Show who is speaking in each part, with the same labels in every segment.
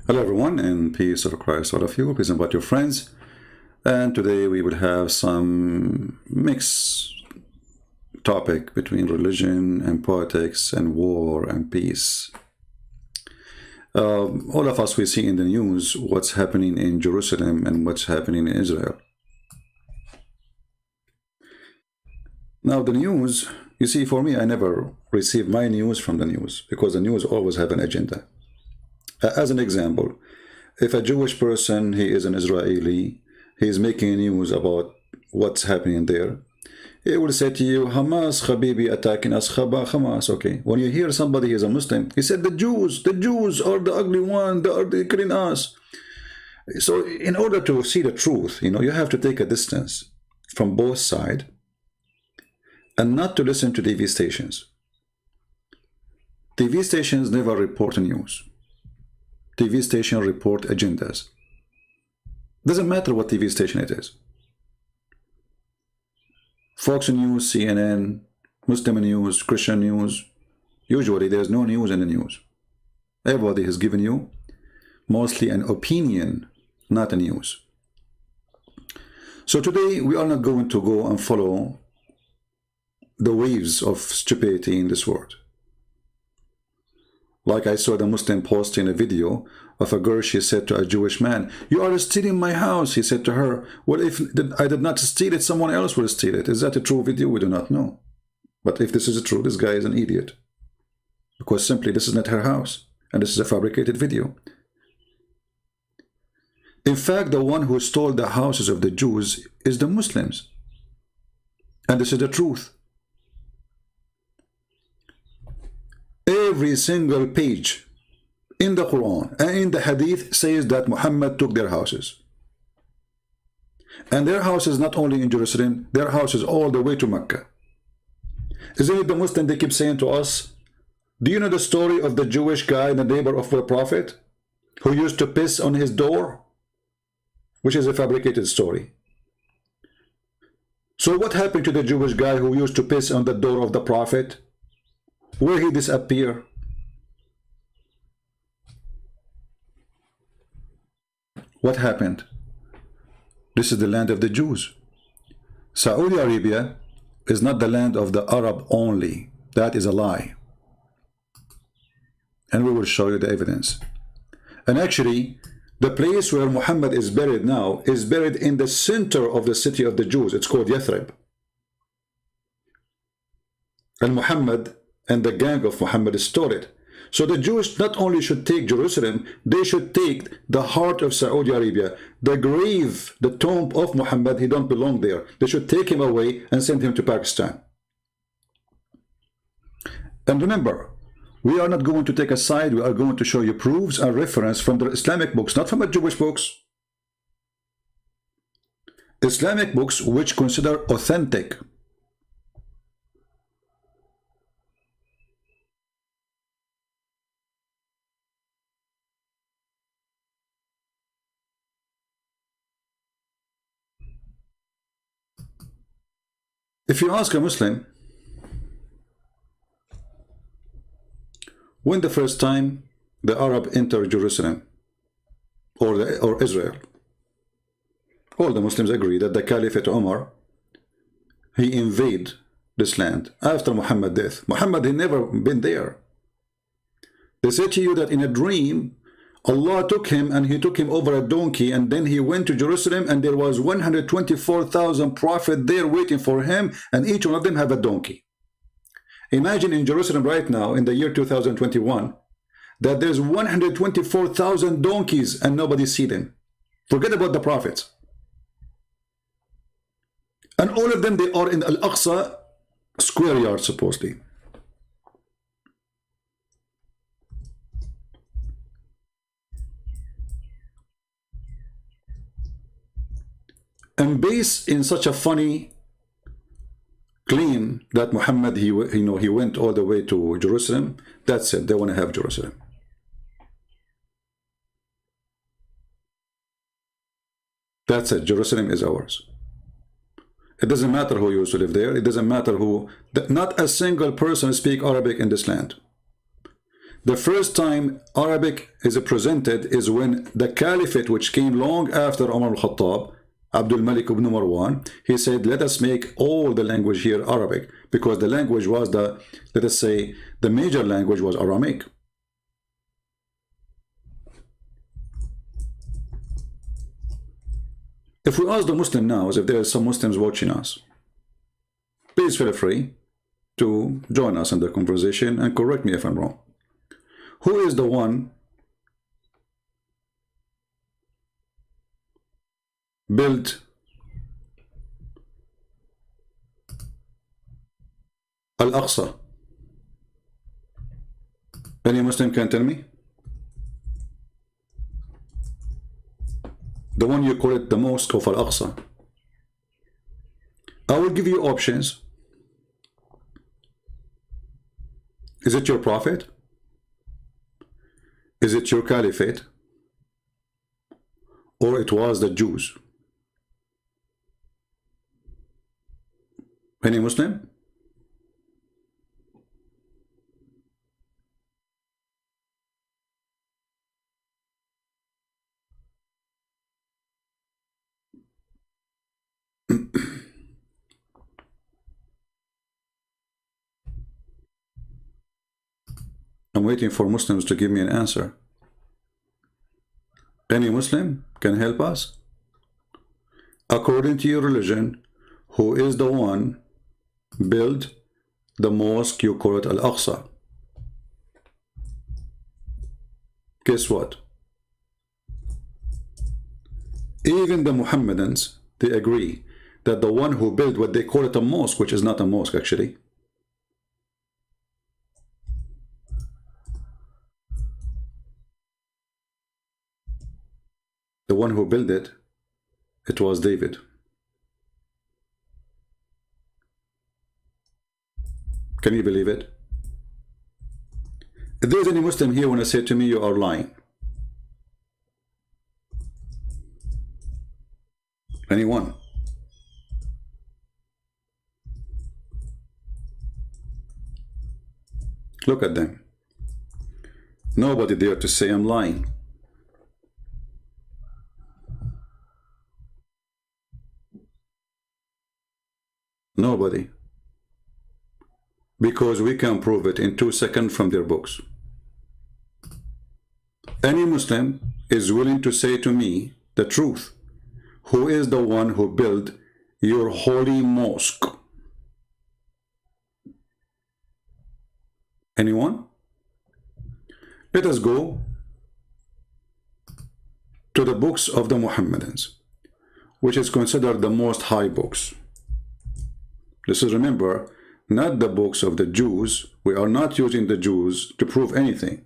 Speaker 1: Hello everyone, and peace of Christ all of you. Please invite your friends. And today we will have some mixed topic between religion and politics and war and peace. All of us, we see in the news what's happening in Jerusalem and what's happening in Israel. Now the news, you see, for me, I never receive my news from the news because the news always have an agenda. As an example, if a Jewish person, he is an Israeli, he is making news about what's happening there, he will say to you, Hamas, Habibi, attacking us, Hamas, okay. When you hear somebody is a Muslim, he said, the Jews are the ugly one, they are killing us. So in order to see the truth, you have to take a distance from both sides and not to listen to TV stations. TV stations never report news. TV station report agendas. Doesn't matter what TV station it is. Fox News, CNN, Muslim News, Christian News. Usually there's no news in the news. Everybody has given you mostly an opinion, not a news. So today we are not going to go and follow the waves of stupidity in this world. Like I saw the Muslim posting a video of a girl, she said to a Jewish man, you are stealing my house. He said to her, well, if I did not steal it, someone else will steal it. Is that a true video? We do not know. But if this is true, this guy is an idiot. Because simply this is not her house. And this is a fabricated video. In fact, the one who stole the houses of the Jews is the Muslims. And this is the truth. Every single page in the Quran and in the Hadith says that Muhammad took their houses. And their houses not only in Jerusalem, their houses all the way to Mecca. Isn't it the Muslim they keep saying to us, do you know the story of the Jewish guy, the neighbor of the Prophet, who used to piss on his door? Which is a fabricated story. So what happened to the Jewish guy who used to piss on the door of the Prophet? Where he disappear? What happened? This is the land of the Jews. Saudi Arabia is not the land of the Arab only. That is a lie. And we will show you the evidence. And actually, the place where Muhammad is buried now is buried in the center of the city of the Jews. It's called Yathrib. And Muhammad and the gang of Muhammad stole it. So the Jews not only should take Jerusalem, they should take the heart of Saudi Arabia, the grave, the tomb of Muhammad. He don't belong there. They should take him away and send him to Pakistan. And remember, we are not going to take a side. We are going to show you proofs and reference from the Islamic books, not from the Jewish books. Islamic books which consider authentic. If you ask a Muslim, when the first time the Arab entered Jerusalem or Israel, all the Muslims agree that the Caliphate Umar, he invaded this land after Muhammad's death. Muhammad had never been there. They say to you that in a dream, Allah took him and he took him over a donkey, and then he went to Jerusalem and there was 124,000 prophets there waiting for him, and each one of them have a donkey. Imagine in Jerusalem right now in the year 2021 that there's 124,000 donkeys and nobody see them. Forget about the prophets. And all of them, they are in Al-Aqsa square yard supposedly. And based in such a funny claim that Muhammad, he went all the way to Jerusalem, that's it. They want to have Jerusalem. That's it. Jerusalem is ours. It doesn't matter who used to live there. It doesn't matter who. Not a single person speak Arabic in this land. The first time Arabic is presented is when the caliphate, which came long after Umar al-Khattab, Abdul Malik ibn Marwan, he said, let us make all the language here Arabic, because the language was the, let us say, the major language was Aramaic. If we ask the Muslim now, if there are some Muslims watching us, please feel free to join us in the conversation and correct me if I'm wrong. Who is the one built Al-Aqsa? Any Muslim can tell me? The one you call it the Mosque of Al-Aqsa. I will give you options. Is it your prophet? Is it your caliphate? Or it was the Jews? Any Muslim? I'm waiting for Muslims to give me an answer. Any Muslim can help us? According to your religion, who is the one built the mosque you call it Al-Aqsa? Guess what? Even the Muhammadans, they agree that the one who built what they call it a mosque, which is not a mosque actually, the one who built it, it was David. Can you believe it? If there's any Muslim here when I say to me you are lying. Anyone? Look at them. Nobody dare to say I'm lying. Nobody. Because we can prove it in 2 seconds from their books. Any Muslim is willing to say to me the truth. Who is the one who built your holy mosque? Anyone? Let us go to the books of the Muhammadans, which is considered the most high books. This is, remember, not the books of the Jews. We are not using the Jews to prove anything.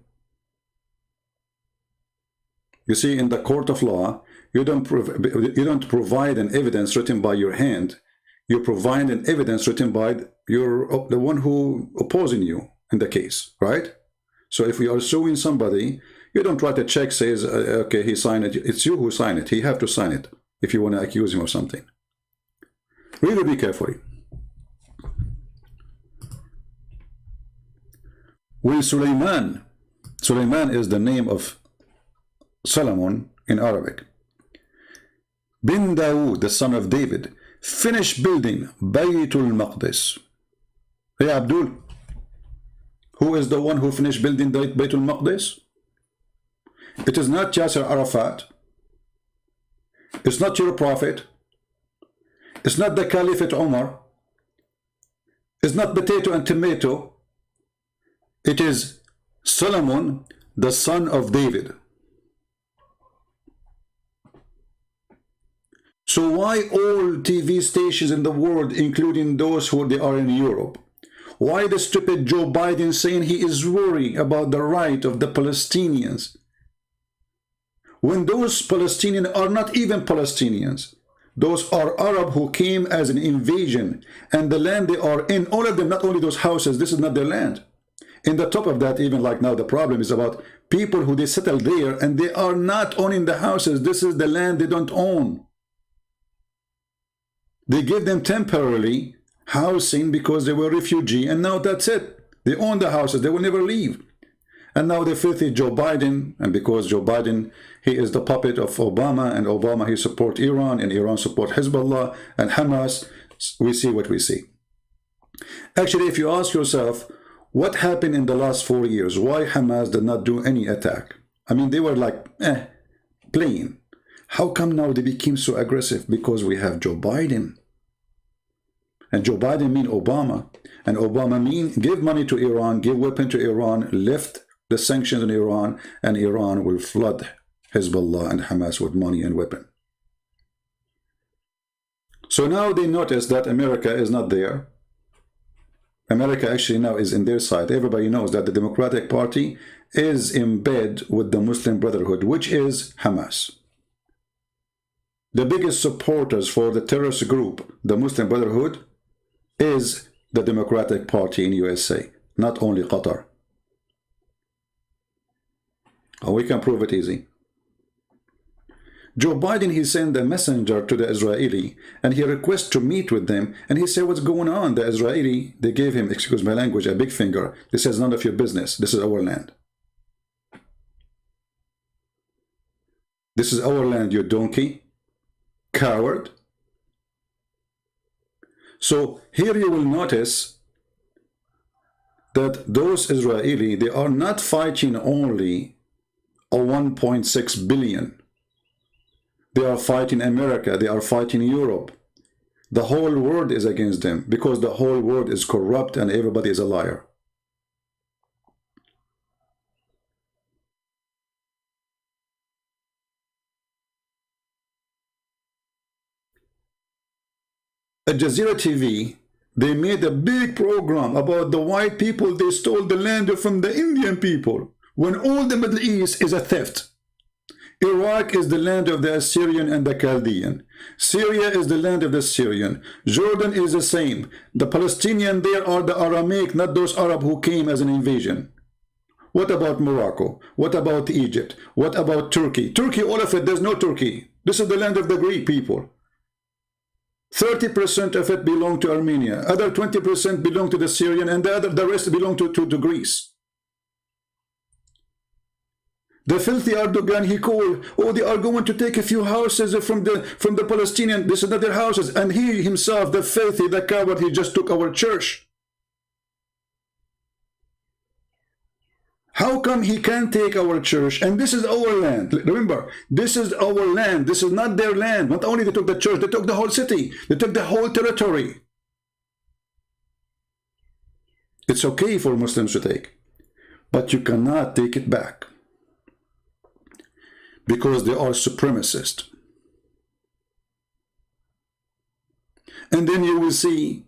Speaker 1: You see, in the court of law, you don't provide an evidence written by your hand. You provide an evidence written by the one who opposing you in the case, right? So if we are suing somebody, you don't write a check says, okay, he signed it. It's you who signed it. He have to sign it if you want to accuse him of something. Really be careful. When Sulaiman is the name of Solomon in Arabic. Bin Dawood, the son of David, finished building Baytul Maqdis. Hey Abdul, who is the one who finished building Baytul Maqdis? It is not Yasser Arafat. It's not your prophet. It's not the Caliphate Umar. It's not potato and tomato. It is Solomon, the son of David. So why all TV stations in the world, including those who they are in Europe, why the stupid Joe Biden saying he is worried about the right of the Palestinians, when those Palestinians are not even Palestinians? Those are Arab who came as an invasion, and the land they are in, all of them, not only those houses, this is not their land. In the top of that, even like now, the problem is about people who they settle there and they are not owning the houses. This is the land they don't own. They give them temporarily housing because they were refugee, and now that's it. They own the houses. They will never leave. And now the filthy Joe Biden, and because Joe Biden, he is the puppet of Obama, and Obama, he support Iran, and Iran support Hezbollah and Hamas, we see what we see. Actually, if you ask yourself, what happened in the last 4 years? Why Hamas did not do any attack? I mean, they were like, playing. How come now they became so aggressive? Because we have Joe Biden. And Joe Biden mean Obama. And Obama mean give money to Iran, give weapon to Iran, lift the sanctions on Iran, and Iran will flood Hezbollah and Hamas with money and weapon. So now they notice that America is not there. America actually now is in their side. Everybody knows that the Democratic Party is in bed with the Muslim Brotherhood, which is Hamas. The biggest supporters for the terrorist group, the Muslim Brotherhood, is the Democratic Party in USA, not only Qatar. Oh, we can prove it easy. Joe Biden, he sent a messenger to the Israeli, and he requests to meet with them, and he said, what's going on? The Israeli, they gave him, excuse my language, a big finger. This is none of your business. This is our land. This is our land, you donkey, coward. So here you will notice that those Israeli, they are not fighting only a 1.6 billion. They are fighting America. They are fighting Europe. The whole world is against them because the whole world is corrupt and everybody is a liar. Al Jazeera TV, they made a big program about the white people. They stole the land from the Indian people, when all the Middle East is a theft. Iraq is the land of the Assyrian and the Chaldean. Syria is the land of the Syrian. Jordan is the same. The Palestinians there are the Aramaic, not those Arab who came as an invasion. What about Morocco? What about Egypt? What about Turkey? Turkey, all of it, there's no Turkey. This is the land of the Greek people. 30% of it belong to Armenia. Other 20% belong to the Syrian, and the rest belong to Greece. The filthy Erdogan, he called, oh, they are going to take a few houses from the Palestinian. This is not their houses. And he himself, the filthy, the coward, he just took our church. How come he can't take our church? And this is our land. Remember, this is our land. This is not their land. Not only they took the church, they took the whole city. They took the whole territory. It's okay for Muslims to take, but you cannot take it back, because they are supremacist. And then you will see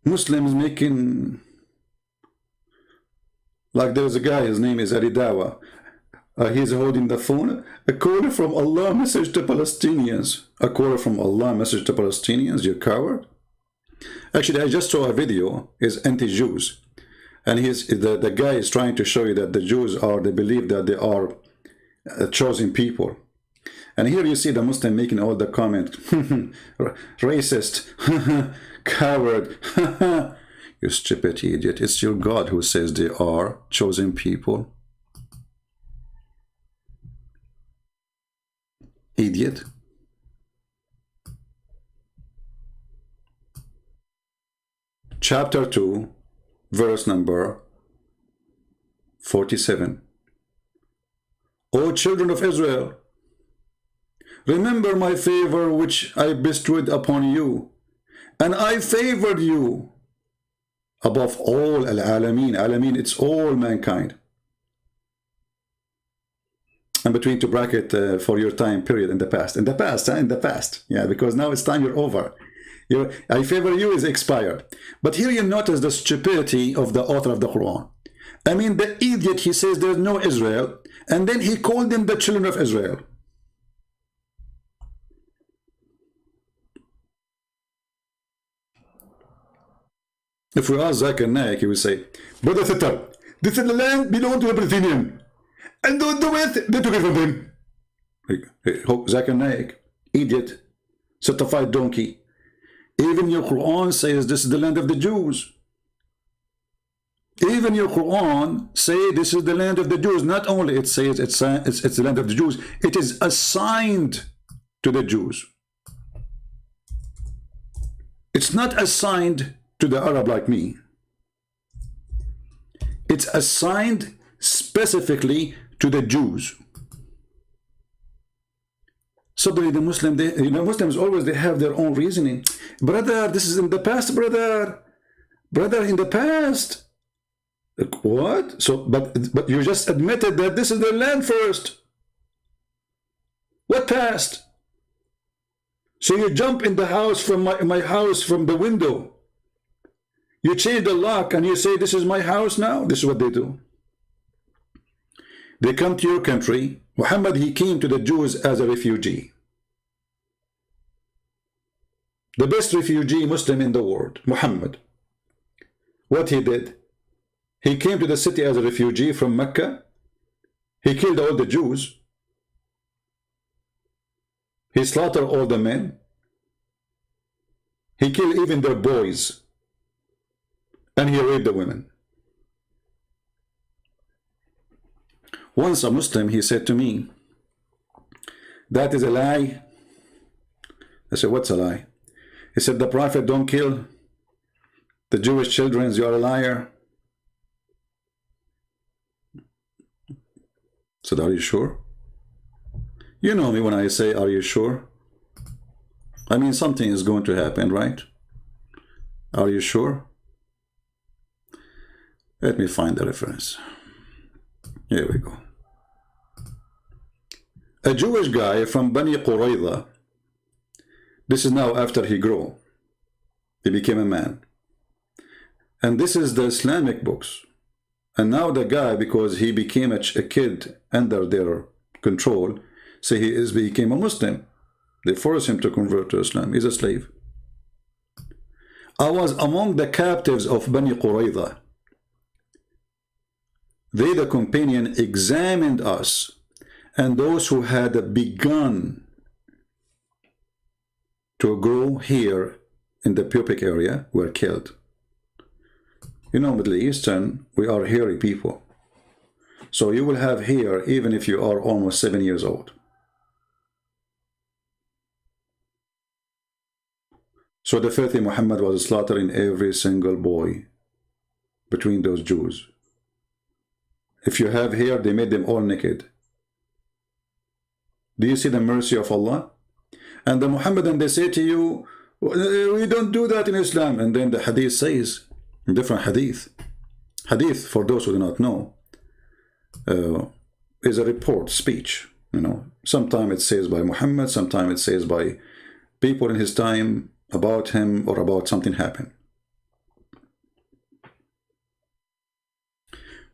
Speaker 1: Muslims making, like there's a guy, his name is Aridawa. He's holding the phone. A quarter from Allah message to Palestinians. A quarter from Allah message to Palestinians, you coward. Actually, I just saw a video, is anti-Jews. And the guy is trying to show you that the Jews are, they believe that they are chosen people. And here you see the Muslim making all the comment, racist, coward, you stupid idiot. It's your God who says they are chosen people. Idiot. Chapter 2. Verse number 47. O children of Israel, remember my favor which I bestowed upon you, and I favored you above all al-alamin. Alamin, it's all mankind. And between two bracket for your time period in the past. In the past, in the past. Yeah, because now it's time you're over. I favor you is expired. But here you notice the stupidity of the author of the Quran. I mean, the idiot, he says there's no Israel, and then he called them the children of Israel. If we ask Zakir Naik, he will say, Brother Sitter, this is the land belong to the Palestinian, and don't do it, they took it from him. Zakir Naik, idiot, certified donkey. Even your Quran says this is the land of the Jews. Even your Quran say this is the land of the Jews. Not only it says it's the land of the Jews, it is assigned to the Jews. It's not assigned to the Arab like me. It's assigned specifically to the Jews. Suddenly the Muslims always they have their own reasoning. Brother, this is in the past, brother. Brother, in the past. What? So, but you just admitted that this is the land first. What past? So you jump in the house from my house from the window. You change the lock and you say, this is my house now? This is what they do. They come to your country. Muhammad, he came to the Jews as a refugee. The best refugee Muslim in the world, Muhammad. What he did? He came to the city as a refugee from Mecca. He killed all the Jews. He slaughtered all the men. He killed even their boys. And he raped the women. Once a Muslim, he said to me, that is a lie. I said, what's a lie? He said, the Prophet don't kill the Jewish children. You are a liar. I said, are you sure? You know me when I say, are you sure? I mean, something is going to happen, right? Are you sure? Let me find the reference. Here we go. A Jewish guy from Bani Qurayza. This is now after he grew. He became a man. And this is the Islamic books. And now the guy, because he became a kid under their control, so he became a Muslim. They forced him to convert to Islam. He's a slave. I was among the captives of Bani Qurayza. They, the companion, examined us, and those who had begun to grow here in the pubic area were killed. You know, Middle Eastern, we are hairy people. So you will have hair even if you are almost 7 years old. So the filthy Muhammad was slaughtering every single boy between those Jews. If you have hair, they made them all naked. Do you see the mercy of Allah? And the Muhammadan, they say to you, we don't do that in Islam. And then the hadith says, different hadith. Hadith, for those who do not know, is a report, speech. You know, sometimes it says by Muhammad, sometimes it says by people in his time about him or about something happened.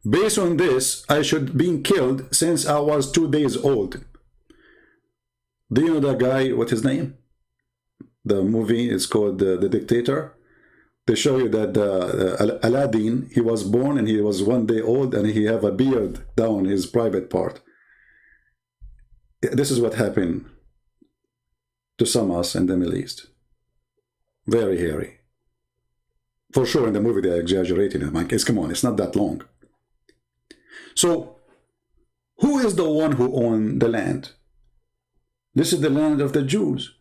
Speaker 1: Based on this, I should be killed since I was 2 days old. Do you know that guy, what's his name? The movie is called The Dictator. They show you that Aladdin, he was born and he was 1 day old and he have a beard down his private part. This is what happened to some of us in the Middle East. Very hairy. For sure in the movie they exaggerated it. My case, come on, it's not that long. So, who is the one who owned the land? This is the land of the Jews.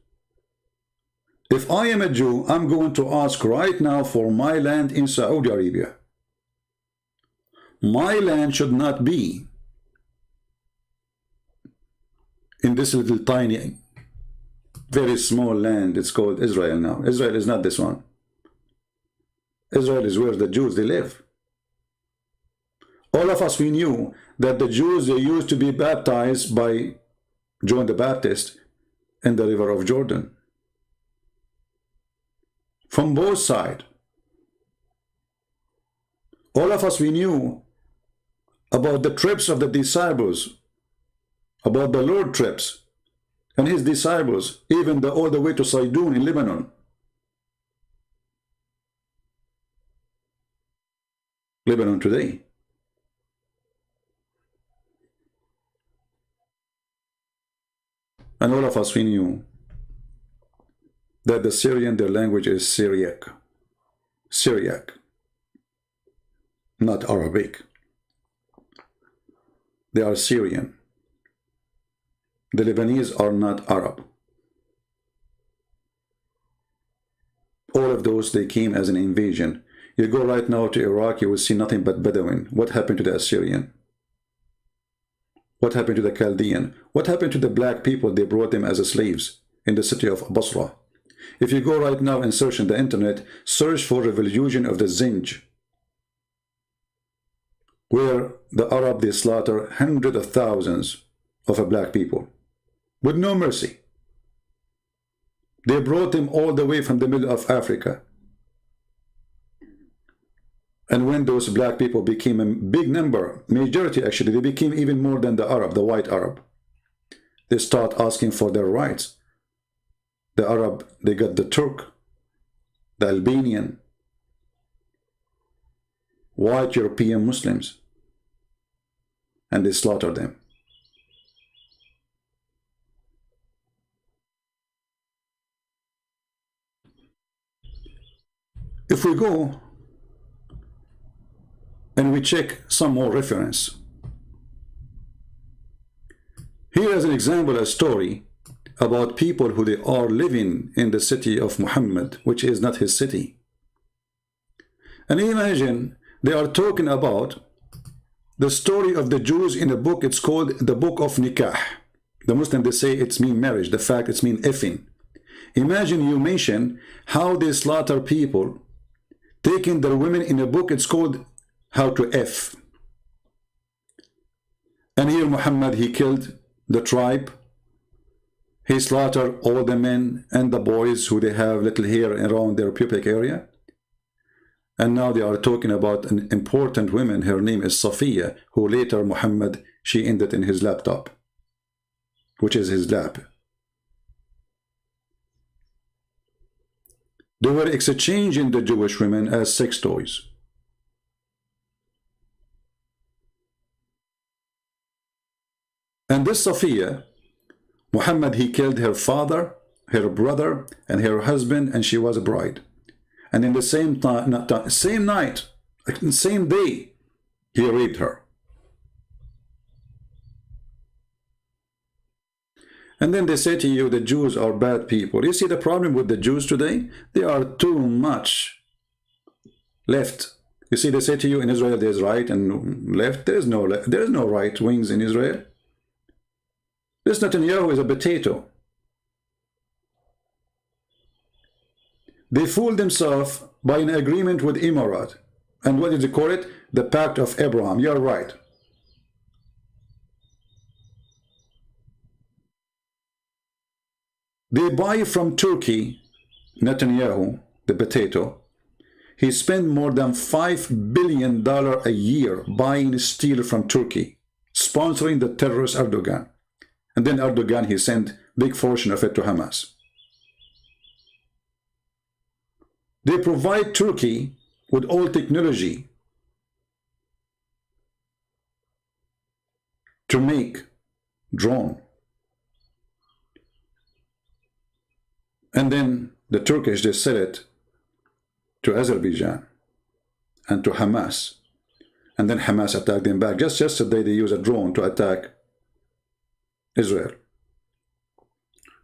Speaker 1: If I am a Jew, I'm going to ask right now for my land in Saudi Arabia. My land should not be in this little tiny, very small land. It's called Israel now. Israel is not this one. Israel is where the Jews, they live. All of us, we knew that the Jews, they used to be baptized by John the Baptist in the river of Jordan. From both sides. All of us, we knew about the trips of the disciples, about the Lord trips and his disciples, even all the way to Sidon in Lebanon. Lebanon today. And all of us, we knew that the Syrian, their language is Syriac. Syriac. not Arabic. They are Syrian. The Lebanese are not Arab. All of those, they came as an invasion. You go right now to Iraq, you will see nothing but Bedouin. What happened to the Assyrian? What happened to the Chaldean? What happened to the black people? They brought them as slaves in the city of Basra. If you go right now and search on the internet, search for revolution of the Zinj, where the Arab, they slaughter hundreds of thousands of black people with no mercy. They brought them all the way from the middle of Africa. And when those black people became a big number, majority actually, they became even more than the Arab, the white Arab. They start asking for their rights. The Arab, they got the Turk, the Albanian, white European Muslims, and they slaughtered them. If we go and we check some more reference, here is an example, a story about people who they are living in the city of Muhammad, which is not his city. And imagine they are talking about the story of the Jews in a book. It's called the Book of Nikah. The Muslims, they say it's mean marriage. The fact it's mean effing. Imagine you mention how they slaughter people, taking their women in a book. It's called How to F. And here Muhammad, he killed the tribe. He slaughtered all the men and the boys who they have little hair around their pubic area. And now they are talking about an important woman. Her name is Safiya, who later Muhammad, she ended in his laptop, which is his lap. They were exchanging the Jewish women as sex toys. And this Safiya, Muhammad, he killed her father, her brother, and her husband, and she was a bride. And in the same night, same day, he raped her. And then they say to you, the Jews are bad people. You see the problem with the Jews today? They are too much left. You see, they say to you, in Israel there's right and left. There is no right wings in Israel. This Netanyahu is a potato. They fooled themselves by an agreement with Emirat. And what did they call it? The Pact of Abraham. You're right. They buy from Turkey, Netanyahu, the potato. He spent more than $5 billion a year buying steel from Turkey, sponsoring the terrorist Erdogan. And then Erdogan, he sent big portion of it to Hamas. They provide Turkey with all technology to make drone. And then the Turkish, they sell it to Azerbaijan and to Hamas. And then Hamas attacked them back. Just yesterday, they used a drone to attack Israel.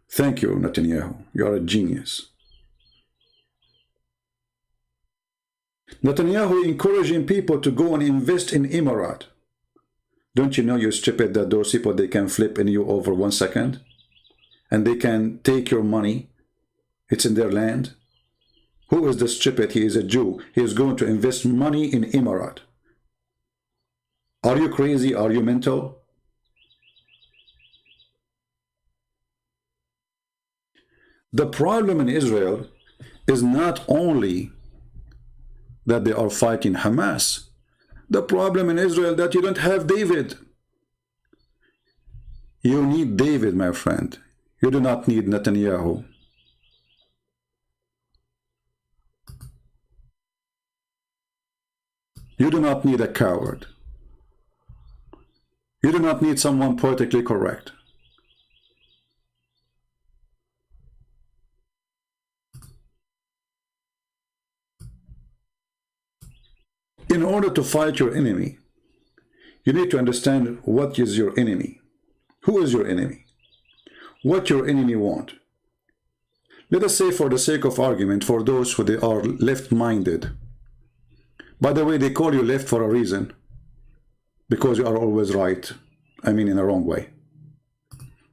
Speaker 1: Thank you, Netanyahu. You are a genius. Netanyahu encouraging people to go and invest in Emirat. Don't you know, you stupid, that those people, they can flip in you over 1 second? And they can take your money. It's in their land. Who is the stupid? He is a Jew. He is going to invest money in Emirat. Are you crazy? Are you mental? The problem in Israel is not only that they are fighting Hamas. The problem in Israel that you don't have David. You need David, my friend. You do not need Netanyahu. You do not need a coward. You do not need someone politically correct. In order to fight your enemy, you need to understand what is your enemy. Who is your enemy? What your enemy want. Let us say, for the sake of argument, for those who they are left-minded. By the way, they call you left for a reason. Because you are always right. I mean, in a wrong way.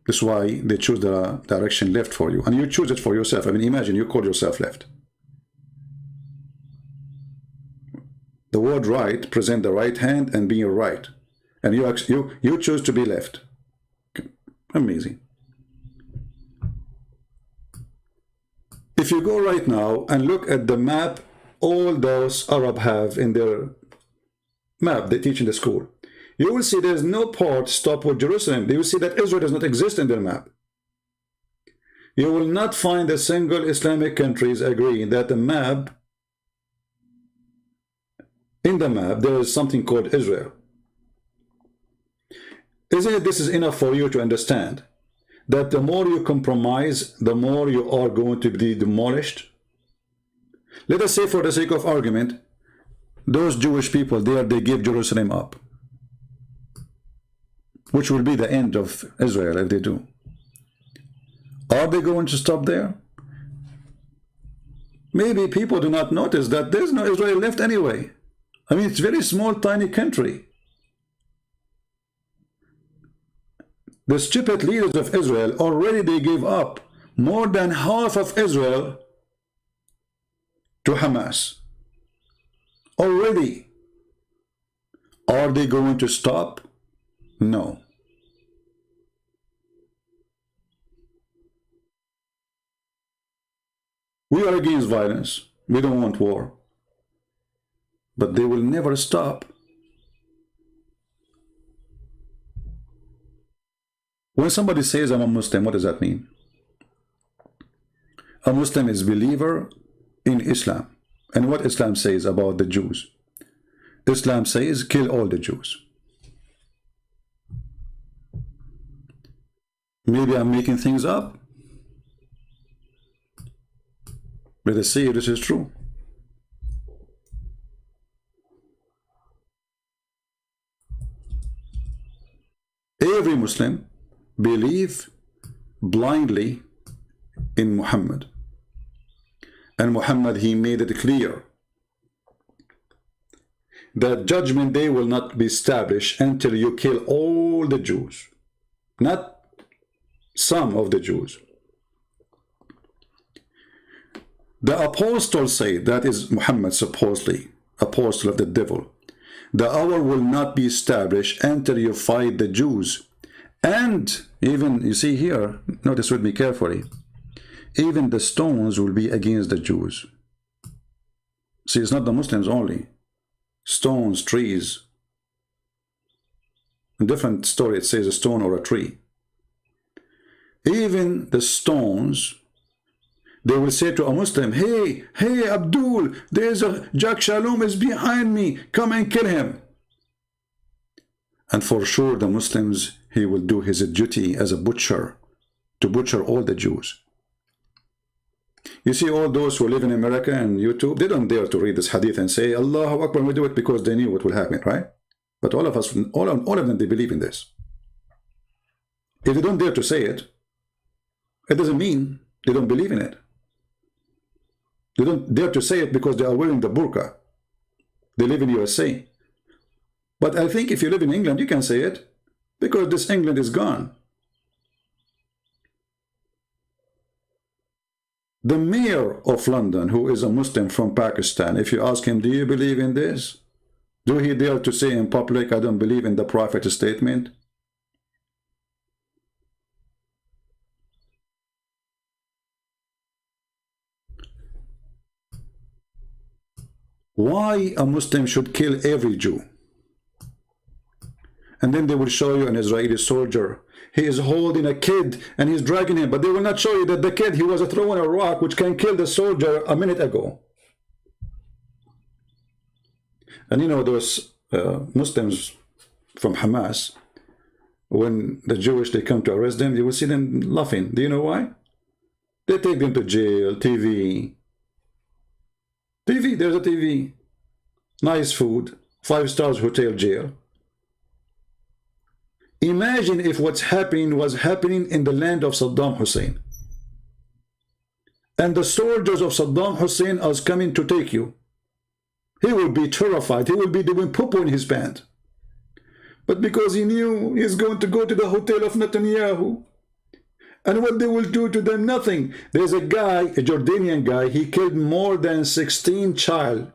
Speaker 1: That's why they choose the direction left for you. And you choose it for yourself. I mean, imagine you call yourself left. The word right present the right hand and being right. And you choose to be left. Amazing. If you go right now and look at the map all those Arab have in their map they teach in the school, you will see there's no part stop with Jerusalem. You will see that Israel does not exist in their map. You will not find a single Islamic countries agree that the map, in the map, there is something called Israel. Isn't it this is enough for you to understand that the more you compromise, the more you are going to be demolished? Let us say, for the sake of argument, those Jewish people there, they give Jerusalem up, which will be the end of Israel if they do. Are they going to stop there? Maybe people do not notice that there's no Israel left anyway. I mean, it's a very small, tiny country. The stupid leaders of Israel, already they gave up more than half of Israel to Hamas. Already. Are they going to stop? No. We are against violence. We don't want war. But they will never stop. When somebody says I'm a Muslim, what does that mean? A Muslim is a believer in Islam. And what Islam says about the Jews? Islam says kill all the Jews. Maybe I'm making things up. Let us see if this is true. Every Muslim believes blindly in Muhammad. And Muhammad, he made it clear that judgment day will not be established until you kill all the Jews, not some of the Jews. The apostles say, that is Muhammad supposedly, apostle of the devil, the hour will not be established until you fight the Jews. And even, you see here, notice with me carefully, even the stones will be against the Jews. See, it's not the Muslims only. Stones, trees. In different story, it says a stone or a tree. Even the stones, they will say to a Muslim, hey, Abdul, there's a Jack Shalom is behind me. Come and kill him. And for sure, the Muslims, he will do his duty as a butcher, to butcher all the Jews. You see, all those who live in America and YouTube, they don't dare to read this hadith and say, Allahu Akbar, we do it because they knew what will happen, right? But all of us, all of them, they believe in this. If they don't dare to say it, it doesn't mean they don't believe in it. They don't dare to say it because they are wearing the burqa. They live in USA. But I think if you live in England, you can say it, because this England is gone. The mayor of London, who is a Muslim from Pakistan, if you ask him, do you believe in this? Do he dare to say in public, I don't believe in the Prophet's statement? Why a Muslim should kill every Jew? And then they will show you an Israeli soldier. He is holding a kid and he's dragging him. But they will not show you that the kid, he was throwing a rock which can kill the soldier a minute ago. And you know, those Muslims from Hamas, when the Jewish, they come to arrest them, you will see them laughing. Do you know why? They take them to jail, TV. There's a TV. nice food, 5 stars hotel, jail. Imagine if what's happening was happening in the land of Saddam Hussein. And the soldiers of Saddam Hussein are coming to take you. He will be terrified. He will be doing poo-poo in his pants. But because he knew he's going to go to the hotel of Netanyahu, and what they will do to them, nothing. There's a guy, a Jordanian guy, he killed more than 16 child.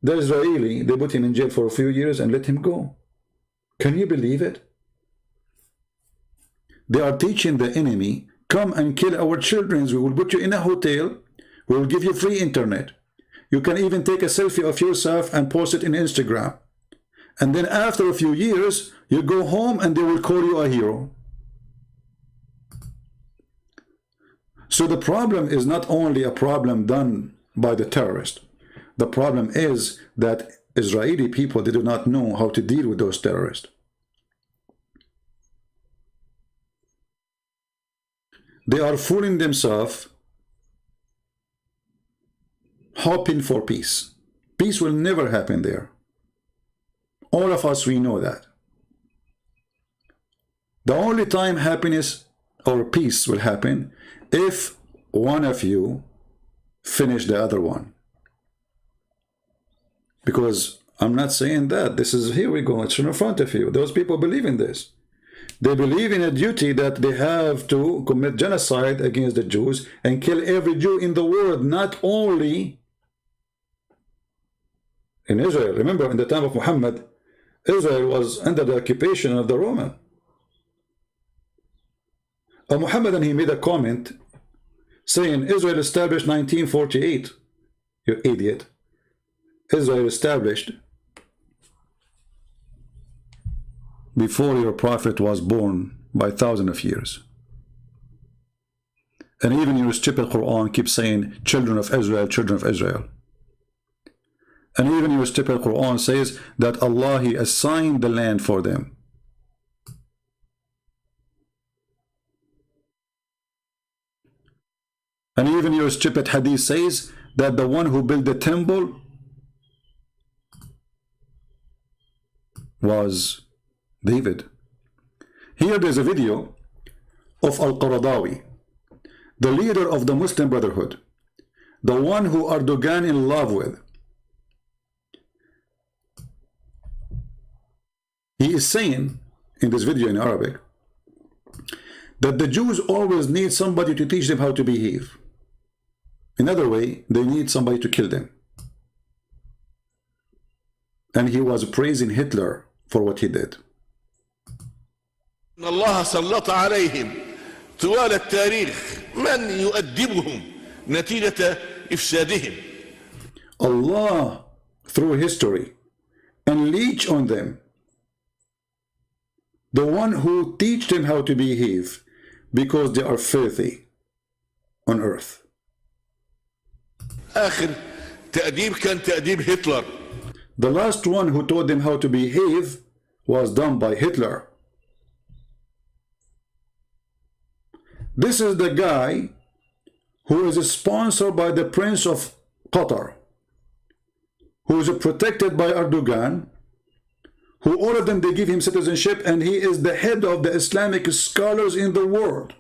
Speaker 1: The Israeli, they put him in jail for a few years and let him go. Can you believe it? They are teaching the enemy, come and kill our children. We will put you in a hotel. We will give you free internet. You can even take a selfie of yourself and post it in Instagram. And then after a few years, you go home and they will call you a hero. So the problem is not only a problem done by the terrorist. The problem is that Israeli people, they do not know how to deal with those terrorists. They are fooling themselves, hoping for peace. Peace will never happen there. All of us, we know that. The only time happiness or peace will happen if one of you finish the other one. Because I'm not saying that. This is, here we go, it's in front of you. Those people believe in this. They believe in a duty that they have to commit genocide against the Jews and kill every Jew in the world, not only in Israel. Remember, in the time of Muhammad, Israel was under the occupation of the Roman. Muhammad, he made a comment saying Israel established 1948. You idiot. Israel established before your prophet was born by thousands of years. And even your stupid Quran keeps saying children of Israel, children of Israel. And even your stupid Quran says that Allah, He assigned the land for them. And even your stupid Hadith says that the one who built the temple was David. Here there's a video of Al-Qaradawi, the leader of the Muslim Brotherhood, the one who Erdogan in love with. He is saying in this video in Arabic that the Jews always need somebody to teach them how to behave. In other way, they need somebody to kill them. And he was praising Hitler for what he did.
Speaker 2: الله سلط عليهم طوال التاريخ من يؤدبهم نتيجة إفسادهم.
Speaker 1: Allah, through history, unleash on them the one who teach them how to behave, because they are filthy on earth.
Speaker 2: آخر تأديب كان تأديب هتلر.
Speaker 1: The last one who taught them how to behave was done by Hitler. This is the guy who is sponsored by the Prince of Qatar, who is protected by Erdogan, who all of them, they give him citizenship, and he is the head of the Islamic scholars in the world.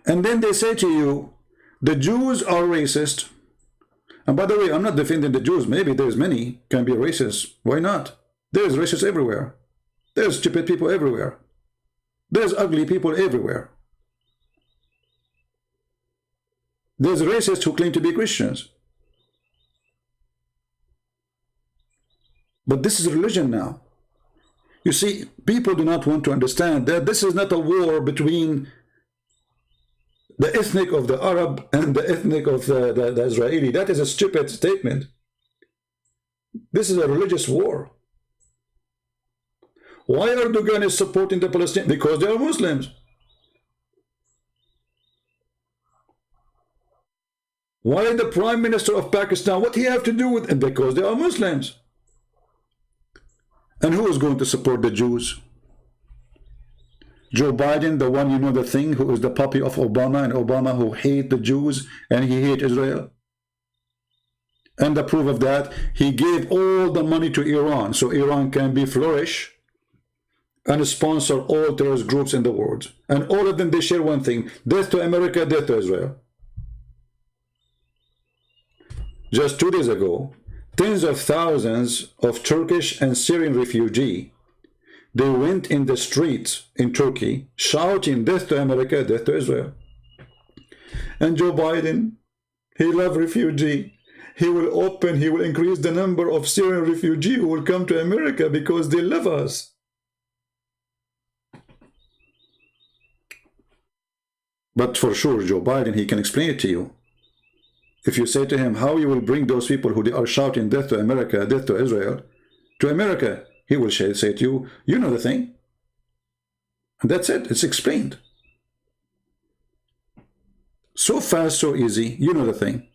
Speaker 1: And then they say to you, the Jews are racist. And by the way, I'm not defending the Jews. Maybe there's many can be racist. Why not? There's racists everywhere. There's stupid people everywhere. There's ugly people everywhere. There's racists who claim to be Christians. But this is religion now. You see, people do not want to understand that this is not a war between the ethnic of the Arab and the ethnic of the Israeli. That is a stupid statement. This is a religious war. Why Erdogan is supporting the Palestinians? Because they are Muslims. Why the Prime Minister of Pakistan? What he have to do with it? Because they are Muslims. And who is going to support the Jews? Joe Biden, the one, you know, the thing, who is the puppy of Obama, and Obama who hate the Jews and he hate Israel. And the proof of that, he gave all the money to Iran so Iran can be flourish and sponsor all terrorist groups in the world. And all of them, they share one thing: death to America, death to Israel. Just 2 days ago, tens of thousands of Turkish and Syrian refugees, they went in the streets in Turkey shouting death to America, death to Israel. And Joe Biden, he loves refugees. He will increase the number of Syrian refugees who will come to America because they love us. But for sure, Joe Biden, he can explain it to you. If you say to him how you will bring those people who are shouting death to America, death to Israel, to America, he will say to you, you know the thing. And that's it. It's explained. So fast, so easy. You know the thing.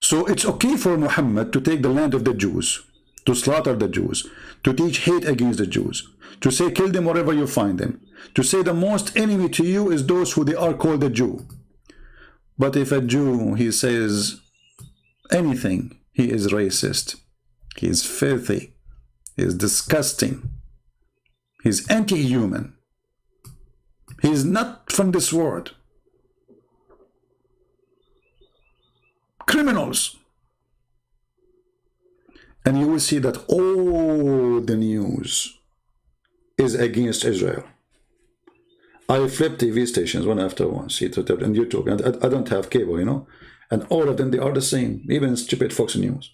Speaker 1: So it's okay for Muhammad to take the land of the Jews, to slaughter the Jews, to teach hate against the Jews, to say kill them wherever you find them, to say the most enemy to you is those who they are called a Jew. But if a Jew, he says anything, he is racist, he is filthy, he is disgusting, he is anti-human, he is not from this world. Criminals. And you will see that all the news is against Israel. I flip TV stations one after one, see it on YouTube, and I don't have cable, you know, and all of them, they are the same, even stupid Fox News.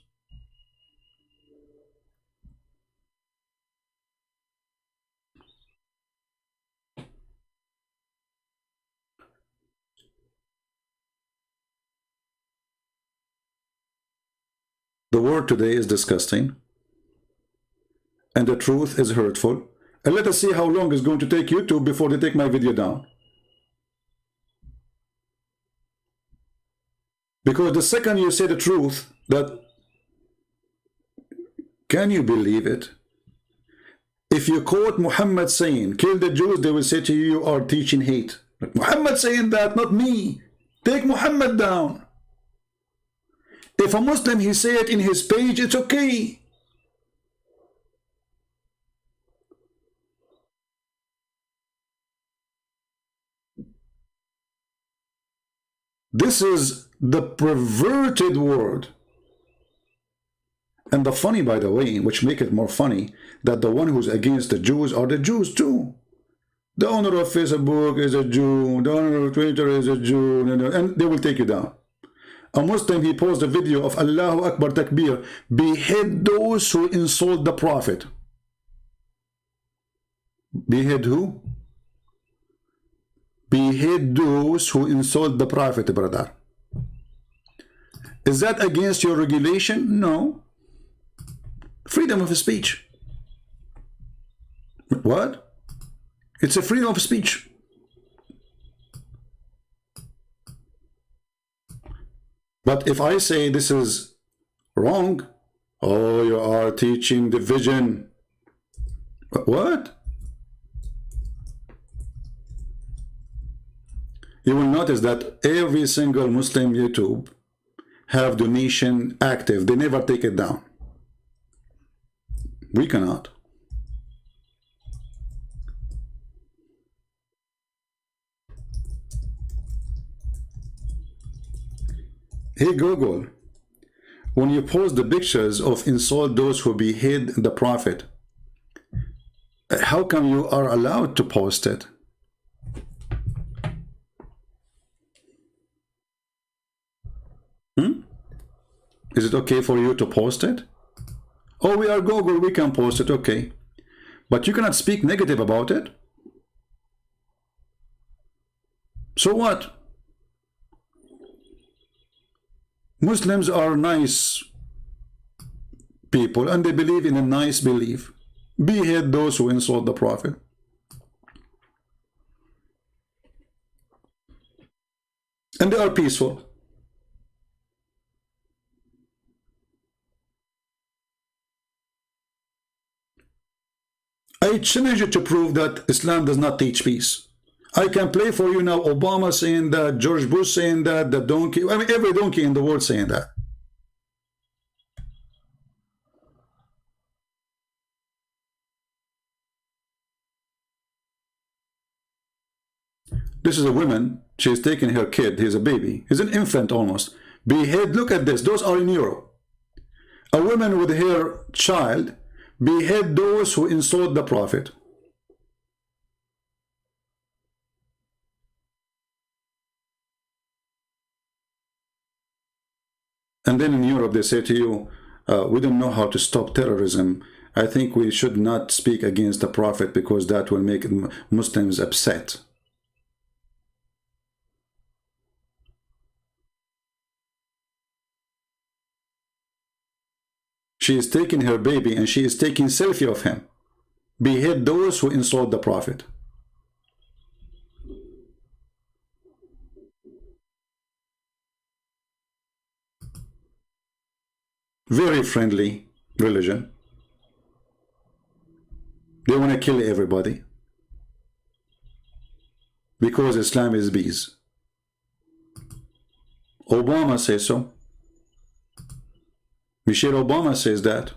Speaker 1: The word today is disgusting, and the truth is hurtful. And let us see how long it's going to take YouTube before they take my video down. Because the second you say the truth, that, can you believe it? If you quote Muhammad saying, kill the Jews, they will say to you, you are teaching hate. Like, Muhammad saying that, not me. Take Muhammad down. If a Muslim, he say it in his page, it's okay. This is the perverted word. And the funny, by the way, which make it more funny, that the one who's against the Jews are the Jews too. The owner of Facebook is a Jew, the owner of Twitter is a Jew, and they will take you down. A Muslim, he posted a video of Allahu Akbar Takbir, behead those who insult the Prophet. Behead who? Behead those who insult the Prophet, brother. Is that against your regulation? No. Freedom of speech. What? It's a freedom of speech. But if I say this is wrong, oh, you are teaching division. What? You will notice that every single Muslim YouTube have donation active. They never take it down. We cannot. Hey Google, when you post the pictures of insult those who behead the Prophet, how come you are allowed to post it? Is it okay for you to post it? Oh, we are Google, we can post it, okay. But you cannot speak negative about it. So what? Muslims are nice people and they believe in a nice belief. Behead those who insult the Prophet. And they are peaceful. I challenge you to prove that Islam does not teach peace. I can play for you now Obama saying that, George Bush saying that, the donkey, I mean every donkey in the world saying that. This is a woman, she's taking her kid, he's a baby, he's an infant almost. Behead, look at this, those are in Europe. A woman with her child behead those who insult the Prophet. And then in Europe they say to you, we don't know how to stop terrorism. I think we should not speak against the Prophet because that will make Muslims upset. She is taking her baby and she is taking selfie of him. Behead those who insult the Prophet. Very friendly religion. They want to kill everybody because Islam is bees. Obama says so. Michelle Obama says that.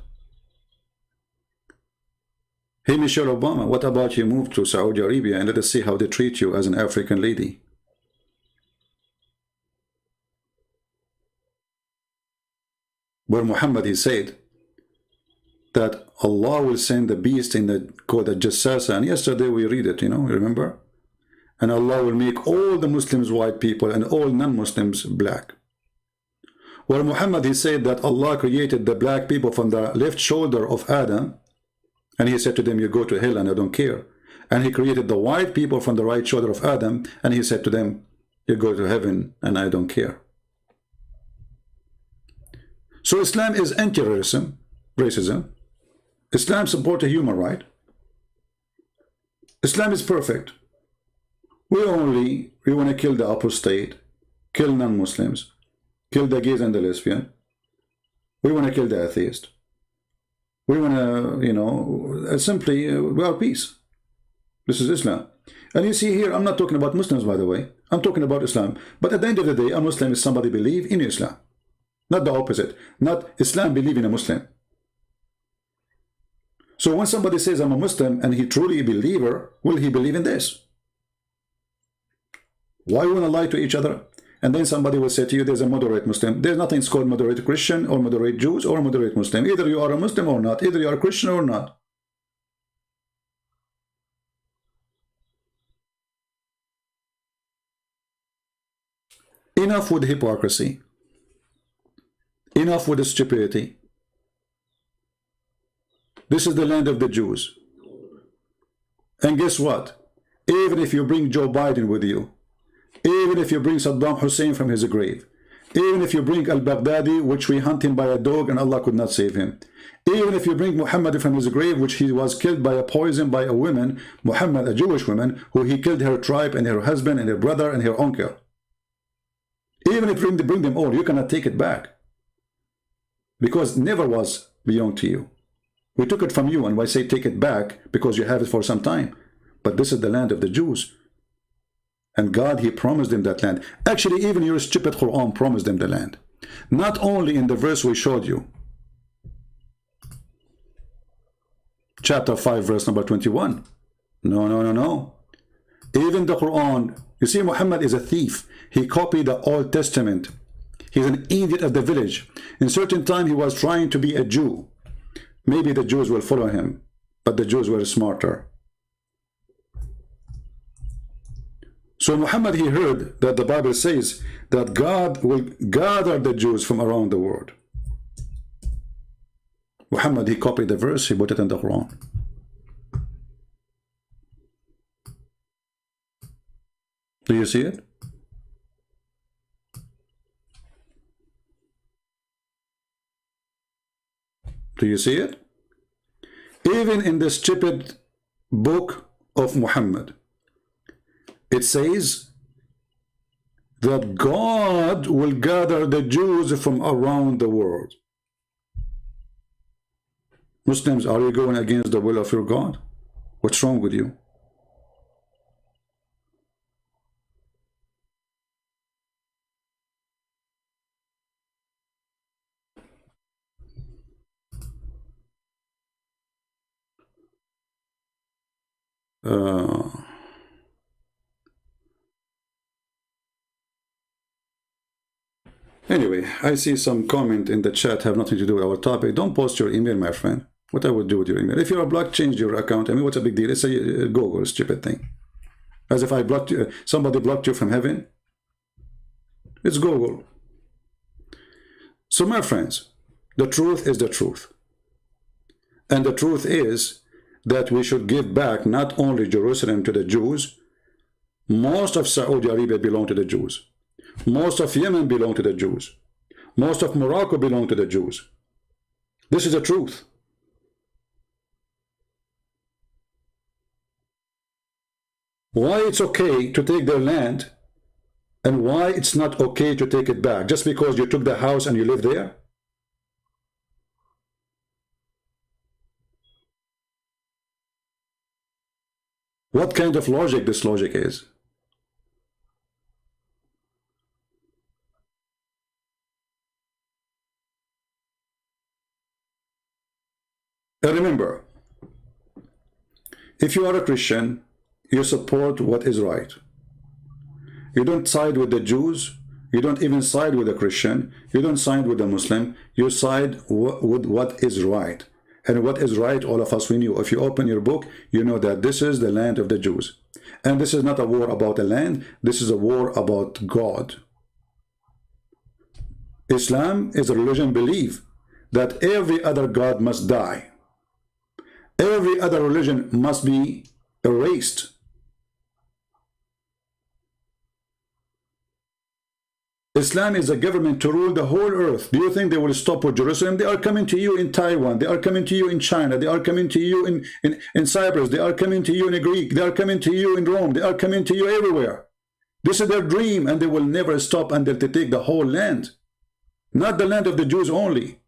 Speaker 1: Hey Michelle Obama, what about you move to Saudi Arabia and let us see how they treat you as an African lady? Where Muhammad, he said that Allah will send the beast in the called the Jassasa, and yesterday we read it, you know, remember? And Allah will make all the Muslims white people and all non-Muslims black. Where Muhammad, he said that Allah created the black people from the left shoulder of Adam, and he said to them, you go to hell and I don't care. And he created the white people from the right shoulder of Adam, and he said to them, you go to heaven and I don't care. So Islam is anti-racism. Islam supports a human right. Islam is perfect. We want to kill the apostate, kill non-Muslims, kill the gays and the lesbian. We want to kill the atheist. We want to, you know, simply, we are peace. This is Islam. And you see here, I'm not talking about Muslims, by the way. I'm talking about Islam. But at the end of the day, a Muslim is somebody believe in Islam. Not the opposite. Not Islam believe in a Muslim. So when somebody says I'm a Muslim and he truly a believer, will he believe in this? Why want to lie to each other? And then somebody will say to you, there's a moderate Muslim. There's nothing called moderate Christian or moderate Jews or moderate Muslim. Either you are a Muslim or not. Either you are a Christian or not. Enough with hypocrisy. Enough with the stupidity. This is the land of the Jews. And guess what? Even if you bring Joe Biden with you, even if you bring Saddam Hussein from his grave, even if you bring al-Baghdadi, which we hunt him by a dog and Allah could not save him, even if you bring Muhammad from his grave, which he was killed by a poison by a woman, Muhammad, a Jewish woman, who he killed her tribe and her husband and her brother and her uncle. Even if you bring them all, you cannot take it back. Because never was belong to you. We took it from you, and I say take it back because you have it for some time. But this is the land of the Jews. And God, he promised them that land. Actually, even your stupid Quran promised them the land. Not only in the verse we showed you. Chapter 5, verse number 21. No. Even the Quran, you see, Muhammad is a thief. He copied the Old Testament. He's an idiot of the village. In certain time, he was trying to be a Jew. Maybe the Jews will follow him, but the Jews were smarter. So Muhammad, he heard that the Bible says that God will gather the Jews from around the world. Muhammad, he copied the verse, he put it in the Quran. Do you see it? Do you see it? Even in the stupid book of Muhammad, it says that God will gather the Jews from around the world. Muslims, are you going against the will of your God? What's wrong with you? Anyway, I see some comment in the chat have nothing to do with our topic. Don't post your email, my friend. What I would do with your email? If you're blocked, change your account. I mean, what's a big deal? It's a Google stupid thing. As if I blocked you, somebody blocked you from heaven. It's Google. So, my friends, the truth is the truth. And the truth is that we should give back not only Jerusalem to the Jews. Most of Saudi Arabia belong to the Jews. Most of Yemen belong to the Jews. Most of Morocco belong to the Jews. This is the truth. Why it's okay to take their land and why it's not okay to take it back just because you took the house and you live there? What kind of logic this logic is? And remember, if you are a Christian, you support what is right. You don't side with the Jews. You don't even side with the Christian. You don't side with the Muslim. You side with what is right. And what is right, all of us, we knew. If you open your book, you know that this is the land of the Jews. And this is not a war about the land. This is a war about God. Islam is a religion belief that every other God must die. Every other religion must be erased. Islam is a government to rule the whole earth. Do you think they will stop with Jerusalem? They are coming to you in Taiwan. They are coming to you in China. They are coming to you in Cyprus. They are coming to you in Greek. They are coming to you in Rome. They are coming to you everywhere. This is their dream, and they will never stop until they take the whole land. Not the land of the Jews only.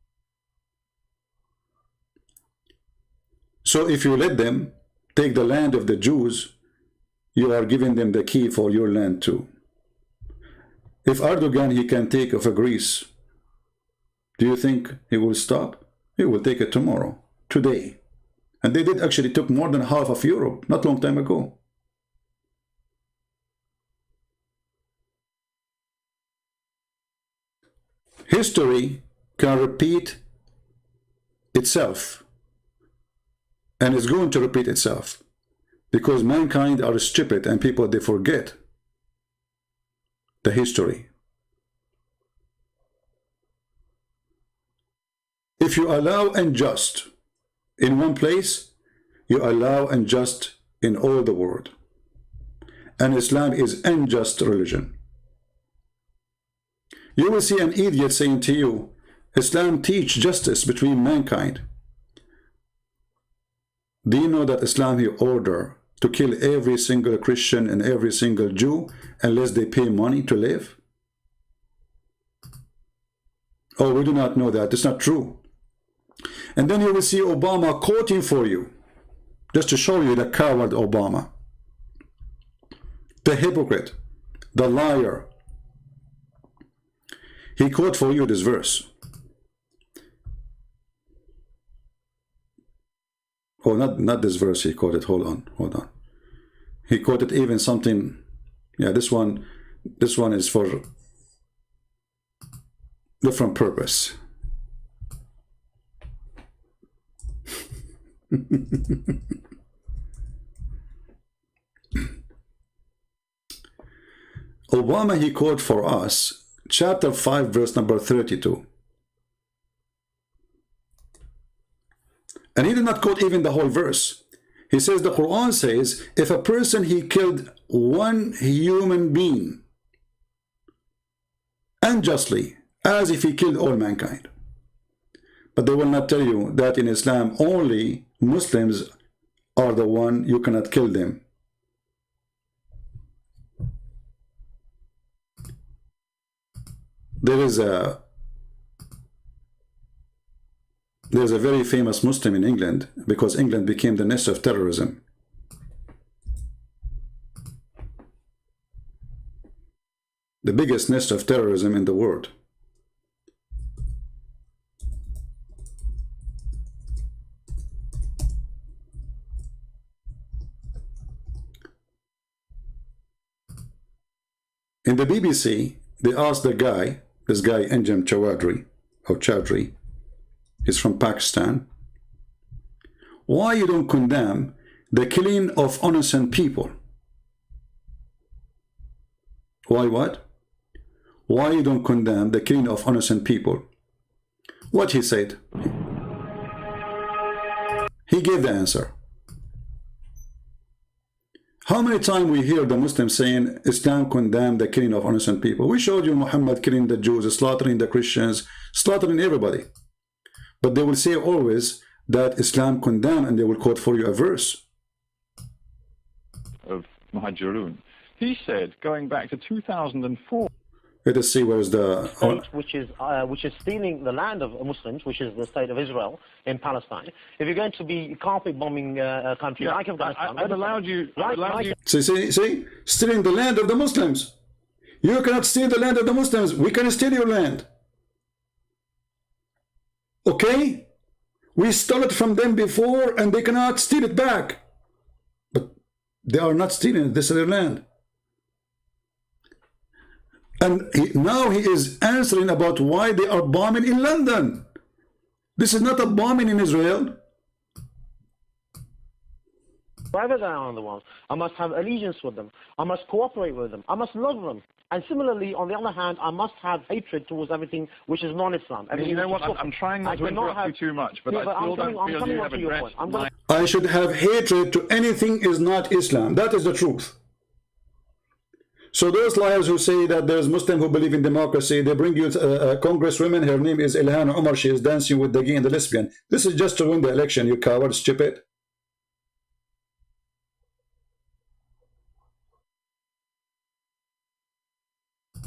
Speaker 1: So if you let them take the land of the Jews, you are giving them the key for your land too. If Erdogan, he can take over Greece, do you think he will stop? He will take it tomorrow, today. And they did actually took more than half of Europe, not long time ago. History can repeat itself. And it's going to repeat itself. Because mankind are stupid and people, they forget the history. If you allow unjust in one place, you allow unjust in all the world. And Islam is unjust religion. You will see an idiot saying to you, Islam teach justice between mankind. Do you know that Islam he order to kill every single Christian and every single Jew unless they pay money to live? Oh, we do not know that. It's not true. And then you will see Obama quoting for you, just to show you the coward Obama, the hypocrite, the liar. He quote for you this verse. Oh, not this verse he quoted. Hold on. He quoted even something. Yeah, this one is for different purpose. Obama, he quote for us chapter 5 verse number 32. And he did not quote even the whole verse. He says the Quran says if a person he killed one human being unjustly, as if he killed all mankind. But they will not tell you that in Islam only Muslims are the one you cannot kill them. There's a very famous Muslim in England, because England became the nest of terrorism. the biggest nest of terrorism in the world. In the BBC, they asked the guy, this guy Anjem Choudhury, he's from Pakistan, why you don't condemn the killing of innocent people? Why what? Why you don't condemn the killing of innocent people? What he said? He gave the answer. How many times we hear the Muslims saying Islam condemned the killing of innocent people? We showed you Muhammad killing the Jews, slaughtering the Christians, slaughtering everybody. But they will say always that Islam condemned, and they will quote for you a verse.
Speaker 3: Of Muhajirun. He said, going back to 2004,
Speaker 1: let us see where's the
Speaker 4: state which is stealing the land of Muslims, which is the state of Israel in Palestine. If you're going to be carpet bombing a country like Afghanistan,
Speaker 3: I've allowed you.
Speaker 1: See, stealing the land of the Muslims. You cannot steal the land of the Muslims. We can steal your land. Okay? We stole it from them before, and they cannot steal it back. But they are not stealing it. This is their land. And now he is answering about why they are bombing in London. This is not a bombing in Israel.
Speaker 4: Wherever they are in the world, I must have allegiance with them. I must cooperate with them. I must love them. And similarly, on the other hand, I must have hatred towards everything which is non-Islam.
Speaker 3: You know what? I'm trying not to interrupt you too much, but I still don't feel you have addressed my...
Speaker 1: I should have hatred to anything is not Islam. That is the truth. So those liars who say that there's Muslims who believe in democracy, they bring you a congresswoman, her name is Ilhan Omar, she is dancing with the gay and the lesbian. This is just to win the election, you coward, stupid.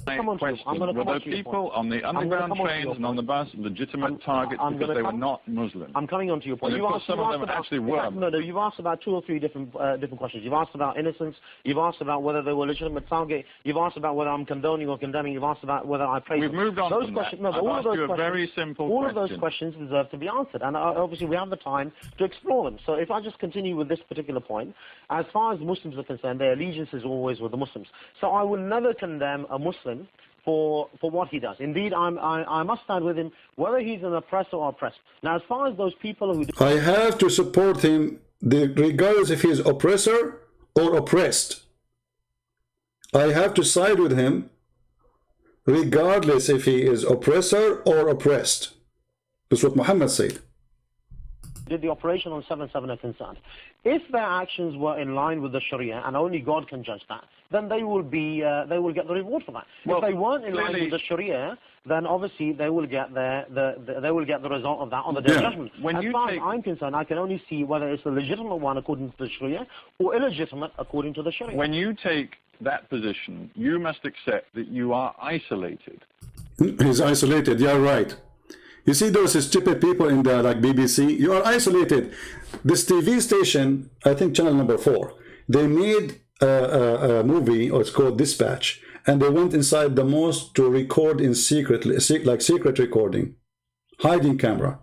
Speaker 3: Were those people on the underground trains and on the bus legitimate targets because they were not Muslim?
Speaker 4: I'm coming on to your point.
Speaker 3: Some of them actually were.
Speaker 4: No, you've asked about 2 or 3 different questions. You've asked about innocence. You've asked about whether they were legitimate target. You've asked about whether I'm condoning or condemning. You've asked about whether I praise.
Speaker 3: We've moved on from that.
Speaker 4: No,
Speaker 3: I've asked you a very simple question.
Speaker 4: All of those questions deserve to be answered, and obviously we have the time to explore them. So if I just continue with this particular point, as far as Muslims are concerned, their allegiance is always with the Muslims. So I will never condemn a Muslim for what he does. Indeed, I must stand with him, whether he's an oppressor or oppressed. Now, as far as those people who...
Speaker 1: I have to support him regardless if he is oppressor or oppressed. I have to side with him regardless if he is oppressor or oppressed. That's what Muhammad said.
Speaker 4: Did the operation on 7/7 are concerned. If their actions were in line with the Sharia, and only God can judge that, then they will get the reward for that. Well, if they weren't in line with the Sharia, then obviously they will get the result of that on the Day of Judgment. As far as I'm concerned, I can only see whether it's a legitimate one according to the Sharia or illegitimate according to the Sharia.
Speaker 3: When you take that position, you must accept that you are isolated.
Speaker 1: He's isolated. You're right. You see those stupid people in the BBC? You are isolated. This TV station, I think channel number 4, they made a movie, or it's called Dispatch, and they went inside the mosque to record in secret, like secret recording, hiding camera.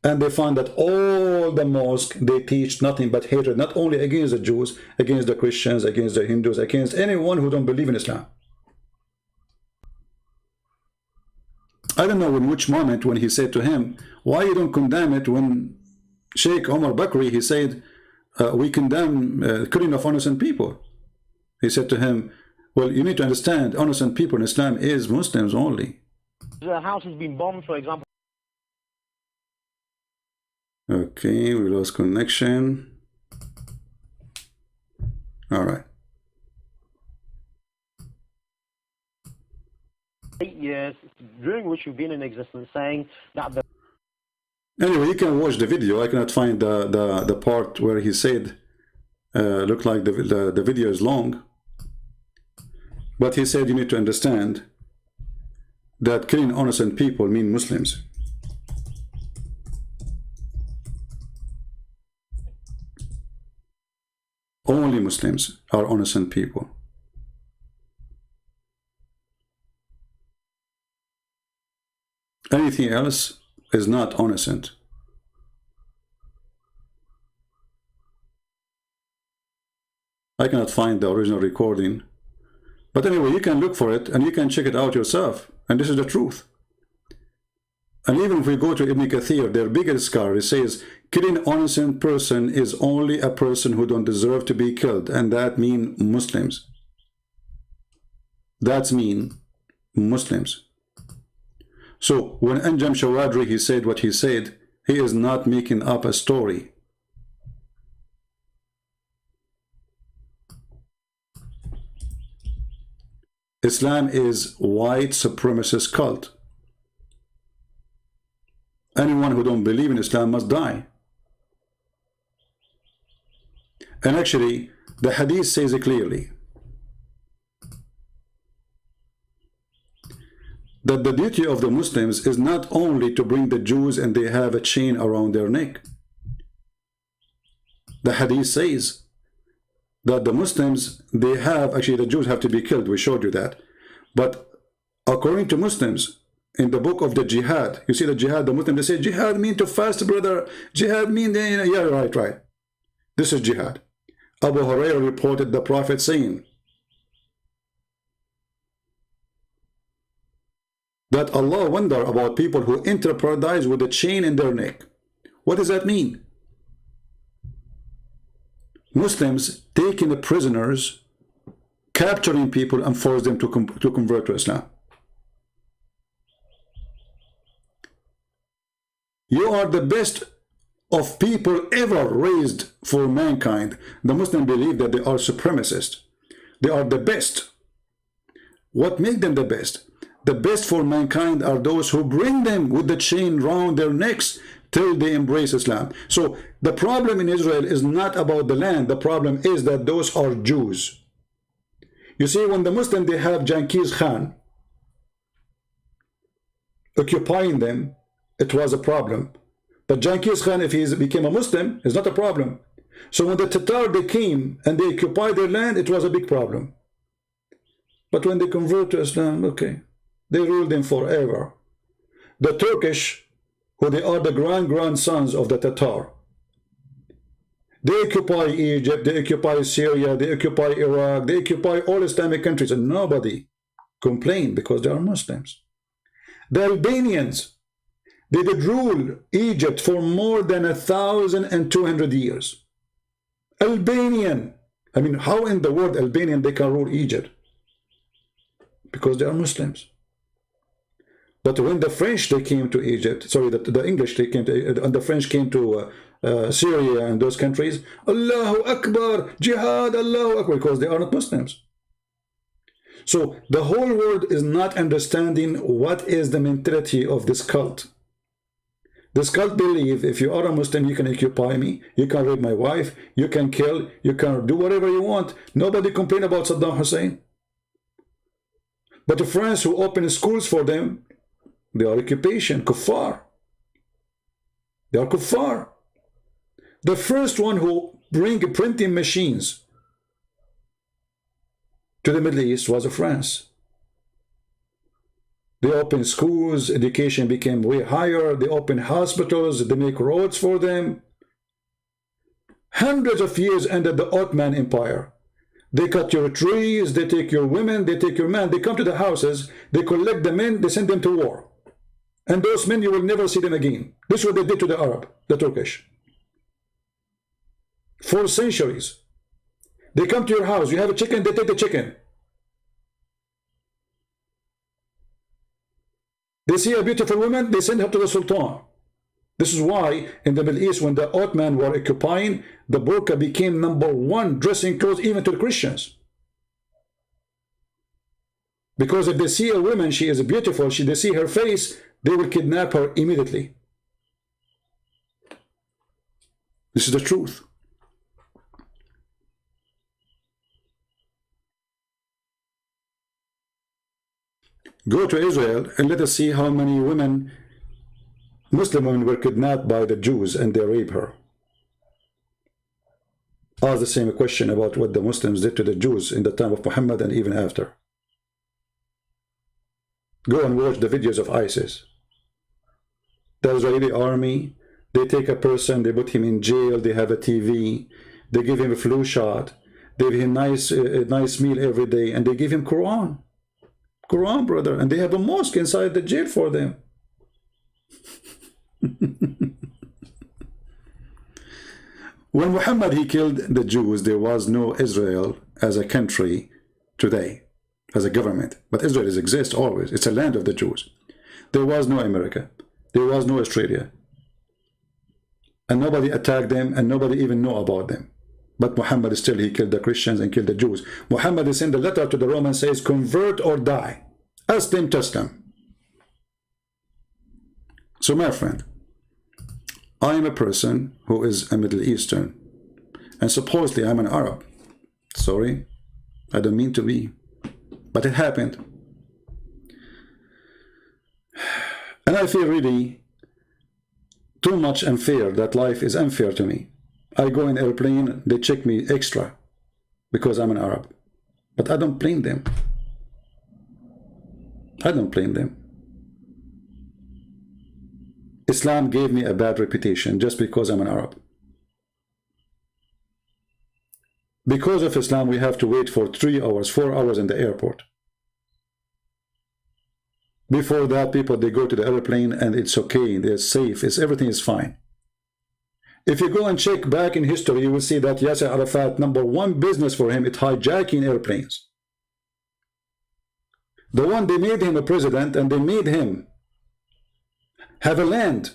Speaker 1: And they found that all the mosque, they teach nothing but hatred, not only against the Jews, against the Christians, against the Hindus, against anyone who don't believe in Islam. I don't know in which moment when he said to him, why you don't condemn it, when Sheikh Omar Bakri, he said, we condemn killing of innocent people. He said to him, well, you need to understand, innocent people in Islam is Muslims only.
Speaker 4: The house has been bombed, for example.
Speaker 1: Okay, we lost connection. All right.
Speaker 4: 8 years during which you've been in existence, saying that the...
Speaker 1: Anyway, you can watch the video. I cannot find the part where he said, look like the video is long, but he said you need to understand that killing innocent people mean Muslims. Only Muslims are innocent people. Anything else is not innocent. I cannot find the original recording. But anyway, you can look for it and you can check it out yourself. And this is the truth. And even if we go to Ibn Kathir, their biggest scholar, it says, killing an innocent person is only a person who don't deserve to be killed. And that means Muslims. That's mean Muslims. So when Anjam Shawadri, he said what he said, he is not making up a story. Islam is white supremacist cult. Anyone who don't believe in Islam must die. And actually, the hadith says it clearly that the duty of the Muslims is not only to bring the Jews and they have a chain around their neck. The hadith says that the Muslims, they have, actually the Jews have to be killed, we showed you that. But according to Muslims, in the book of the jihad, you see the jihad, the Muslims, they say jihad mean to fast, brother. Jihad mean, yeah, right. This is jihad. Abu Hurairah reported the Prophet saying that Allah wonder about people who enter paradise with a chain in their neck. What does that mean? Muslims taking the prisoners, capturing people and force them to convert to Islam. You are the best of people ever raised for mankind. The Muslims believe that they are supremacists. They are the best. What makes them the best? The best for mankind are those who bring them with the chain round their necks till they embrace Islam. So the problem in Israel is not about the land. The problem is that those are Jews. You see, when the Muslims, they have Genghis Khan occupying them, it was a problem. But Genghis Khan, if he became a Muslim, is not a problem. So when the Tatar, they came and they occupied their land, it was a big problem. But when they convert to Islam, okay, they ruled them forever. The Turkish, who they are the grandsons of the Tatar, they occupy Egypt, they occupy Syria, they occupy Iraq, they occupy all Islamic countries, and nobody complained because they are Muslims. The Albanians, they did rule Egypt for more than 1,200 years. Albanian. I mean, how in the world Albanian they can rule Egypt? Because they are Muslims. But when the French, they came to Egypt, sorry, the English, they came to, and the French came to Syria and those countries, Allahu Akbar, Jihad, Allahu Akbar, because they are not Muslims. So the whole world is not understanding what is the mentality of this cult. This cult believe if you are a Muslim, you can occupy me, you can rape my wife, you can kill, you can do whatever you want. Nobody complain about Saddam Hussein. But the France who open schools for them, they are occupation, kuffar. They are kuffar. The first one who bring printing machines to the Middle East was France. They opened schools, education became way higher, they opened hospitals, they make roads for them. Hundreds of years under the Ottoman Empire. They cut your trees, they take your women, they take your men, they come to the houses, they collect the men, they send them to war. And those men, you will never see them again. This is what they did to the Arab, the Turkish. For centuries. They come to your house, you have a chicken, they take the chicken. They see a beautiful woman, they send her to the Sultan. This is why in the Middle East, when the Ottoman were occupying, the burqa became #1 dressing clothes even to the Christians. Because if they see a woman, she is beautiful, they see her face, they will kidnap her immediately. This is the truth. Go to Israel and let us see how many women, Muslim women, were kidnapped by the Jews and they raped her. Ask the same question about what the Muslims did to the Jews in the time of Muhammad and even after. Go and watch the videos of ISIS. the Israeli army, they take a person, they put him in jail, they have a TV, they give him a flu shot, they give him a nice meal every day, and they give him Quran, brother, and they have a mosque inside the jail for them. When Muhammad, he killed the Jews, there was no Israel as a country today, as a government. But Israel exists always. It's a land of the Jews. There was no America. There was no Australia. And nobody attacked them, and nobody even knew about them. But Muhammad still, he killed the Christians and killed the Jews. Muhammad is in the letter to the Romans, says, convert or die. Aslim taslam. So my friend, I am a person who is a Middle Eastern, and supposedly I'm an Arab. Sorry, I don't mean to be, but it happened. And I feel really too much unfair, that life is unfair to me. I go in airplane, they check me extra because I'm an Arab. But I don't blame them. I don't blame them. Islam gave me a bad reputation just because I'm an Arab. Because of Islam, we have to wait for 3 hours, 4 hours in the airport. Before that, people, they go to the airplane and it's okay, they're safe, everything is fine. If you go and check back in history, you will see that Yasser Arafat, #1 business for him, it's hijacking airplanes. The one, they made him a president, and they made him have a land.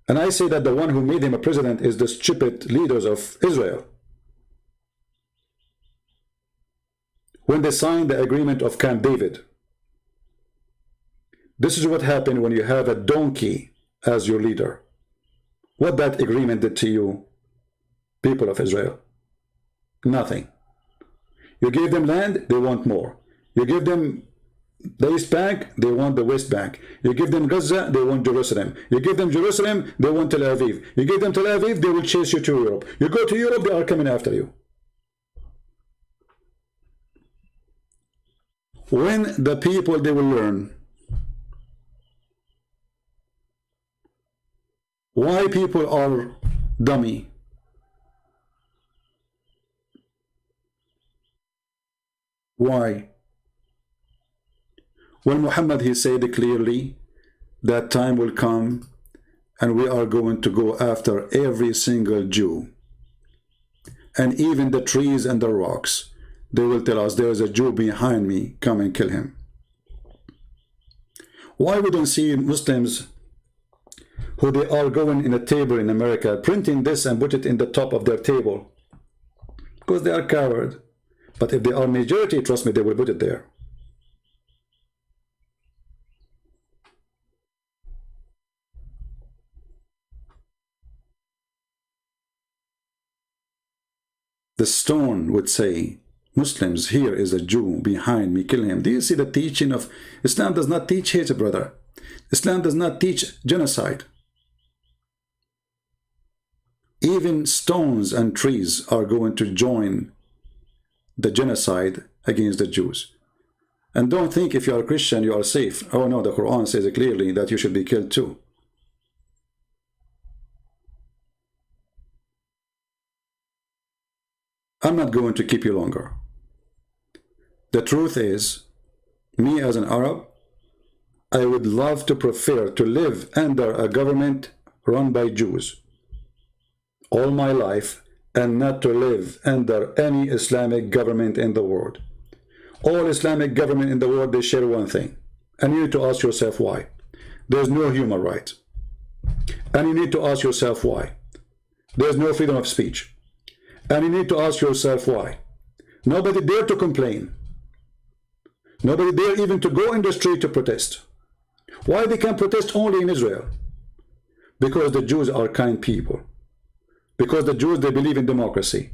Speaker 1: And I say that the one who made him a president is the stupid leaders of Israel. When they signed the agreement of Camp David, this is what happened when you have a donkey as your leader. What that agreement did to you, people of Israel? Nothing. You gave them land, they want more. You give them the East Bank, they want the West Bank. You give them Gaza, they want Jerusalem. You give them Jerusalem, they want Tel Aviv. You give them Tel Aviv, they will chase you to Europe. You go to Europe, they are coming after you. When the people, they will learn why people are dummy. Why? When Muhammad, he said clearly that time will come and we are going to go after every single Jew. And even the trees and the rocks, they will tell us there is a Jew behind me, come and kill him. Why we don't see Muslims who they are going in a table in America, printing this and put it in the top of their table? Because they are coward. But if they are majority, trust me, they will put it there. The stone would say, Muslims, here is a Jew behind me, kill him. Do you see the teaching of Islam? Does not teach hate, brother. Islam does not teach genocide. Even stones and trees are going to join the genocide against the Jews. And don't think if you are a Christian you are safe. Oh no, the Quran says clearly that you should be killed too. I'm not going to keep you longer. The truth is, me as an Arab, I would love to prefer to live under a government run by Jews all my life and not to live under any Islamic government in the world. All Islamic government in the world, they share one thing. And you need to ask yourself why. There's no human right. And you need to ask yourself why. There's no freedom of speech. And you need to ask yourself why. Nobody dare to complain. Nobody dare even to go in the street to protest. Why they can protest only in Israel? Because the Jews are kind people. Because the Jews, they believe in democracy.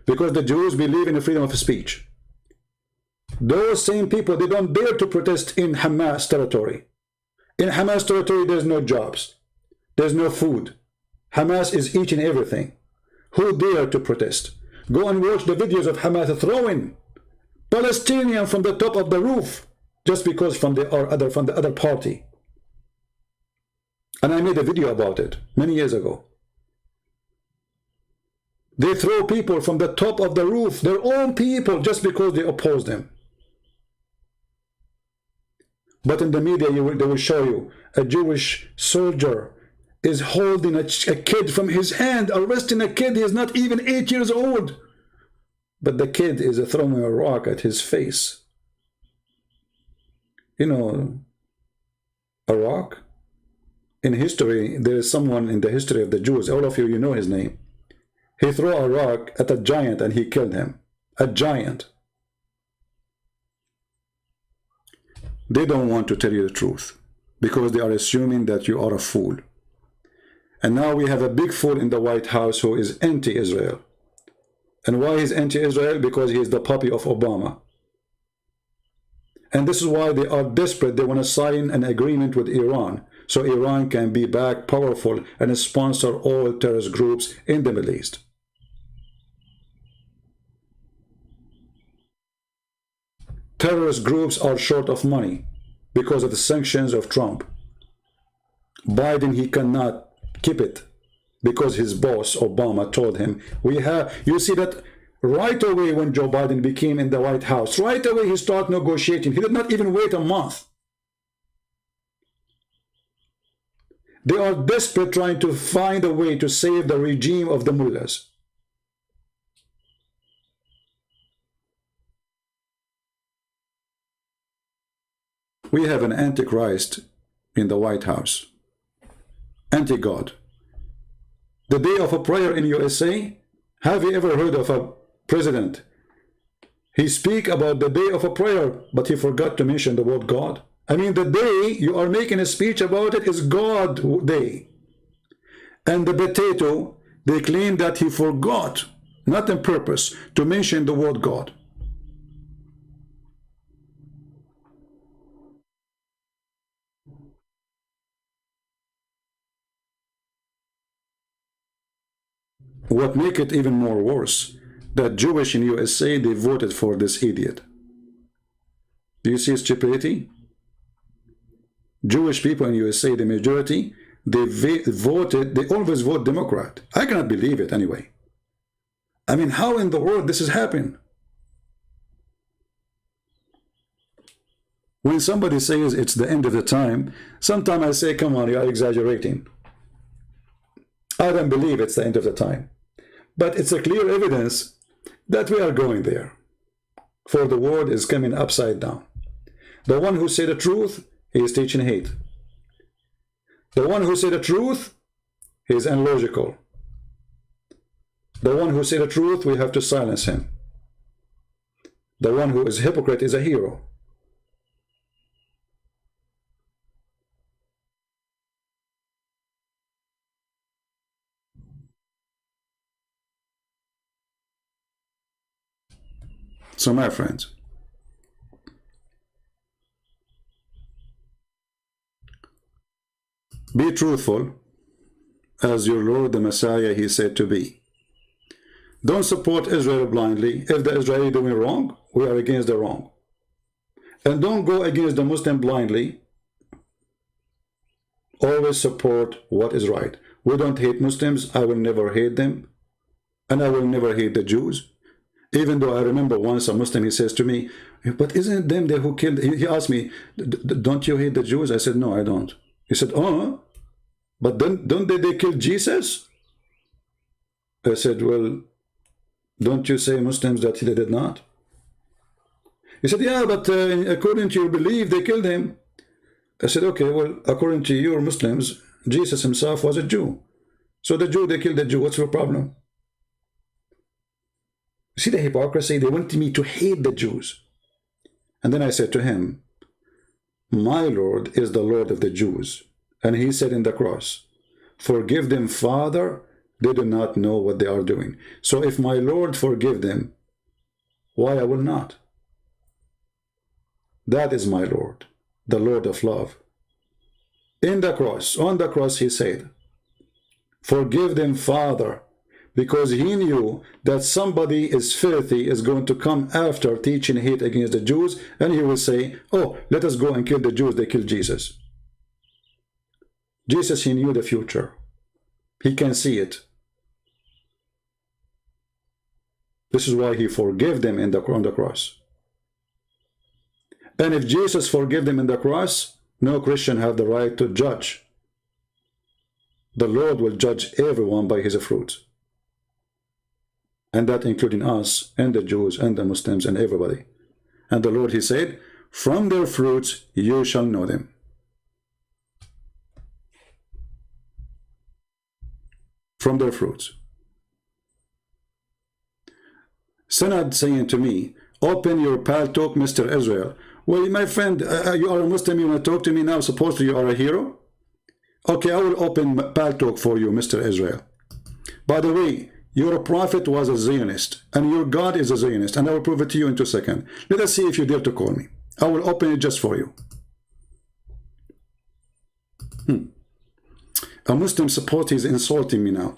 Speaker 1: Because the Jews believe in the freedom of speech. Those same people, they don't dare to protest in Hamas territory. In Hamas territory, there's no jobs. There's no food. Hamas is eating everything. Who dare to protest? Go and watch the videos of Hamas throwing Palestinians from the top of the roof just because from the other party. And I made a video about it many years ago. They throw people from the top of the roof, their own people, just because they oppose them. But in the media, they will show you a Jewish soldier is holding a kid from his hand, arresting a kid. He is not even 8 years old. But the kid is throwing a rock at his face. You know, a rock? In history, there is someone in the history of the Jews, all of you, you know his name. He threw a rock at a giant and he killed him. A giant. They don't want to tell you the truth because they are assuming that you are a fool. And now we have a big fool in the White House who is anti-Israel. And why he's anti-Israel? Because he is the puppy of Obama. And this is why they are desperate. They want to sign an agreement with Iran, so Iran can be back powerful and sponsor all terrorist groups in the Middle East. Terrorist groups are short of money because of the sanctions of Trump. Biden, he cannot keep it because his boss, Obama, told him, you see that right away when Joe Biden became in the White House, right away he started negotiating. He did not even wait a month. They are desperate trying to find a way to save the regime of the mullahs. We have an antichrist in the White House. Anti-God. The day of a prayer in USA, have you ever heard of a president? He speak about the day of a prayer, but he forgot to mention the word God. I mean, the day you are making a speech about it is God Day. And the potato, they claim that he forgot, not on purpose, to mention the word God. What make it even more worse, that Jewish in USA, they voted for this idiot. Do you see stupidity? Jewish people in USA, the majority, they always vote Democrat. I cannot believe it anyway. I mean, how in the world this has happened? When somebody says it's the end of the time, sometimes I say, come on, you are exaggerating. I don't believe it's the end of the time. But it's a clear evidence that we are going there. For the world is coming upside down. The one who said the truth, he is teaching hate. The one who said the truth, he is illogical. The one who said the truth, we have to silence him. The one who is a hypocrite is a hero. So my friends, be truthful as your Lord the Messiah he said to be. Don't support Israel blindly. If the Israeli doing wrong, we are against the wrong. And don't go against the Muslim blindly. Always support what is right. We don't hate Muslims. I will never hate them. And I will never hate the Jews. Even though I remember once a Muslim, he says to me, but isn't it them there who killed? He asked me, don't you hate the Jews? I said, no, I don't. He said, oh, but don't they kill Jesus? I said, well, don't you say Muslims that they did not? He said, yeah, but according to your belief, they killed him. I said, okay, well, according to your Muslims, Jesus himself was a Jew. So the Jew, they killed the Jew. What's your problem? See the hypocrisy? They wanted me to hate the Jews. And then I said to him, my Lord is the Lord of the Jews. And he said in the cross, forgive them, Father, they do not know what they are doing. So if my Lord forgive them, why I will not? That is my Lord, the Lord of love. In the cross, on the cross, he said, forgive them, Father, because he knew that somebody is filthy, is going to come after teaching hate against the Jews, and he will say, oh, let us go and kill the Jews, they killed Jesus. Jesus, he knew the future. He can see it. This is why he forgave them on the cross. And if Jesus forgave them in the cross, no Christian have the right to judge. The Lord will judge everyone by his fruits. And that including us and the Jews and the Muslims and everybody. And the Lord, he said, from their fruits you shall know them. From their fruits. Sanad saying to me, open your Paltalk, Mr. Israel. Well, my friend, you are a Muslim, you want to talk to me now, supposedly you are a hero? Okay, I will open Paltalk for you, Mr. Israel. By the way, your prophet was a Zionist, and your God is a Zionist, and I will prove it to you in 2 seconds. Let us see if you dare to call me. I will open it just for you. A Muslim support is insulting me now.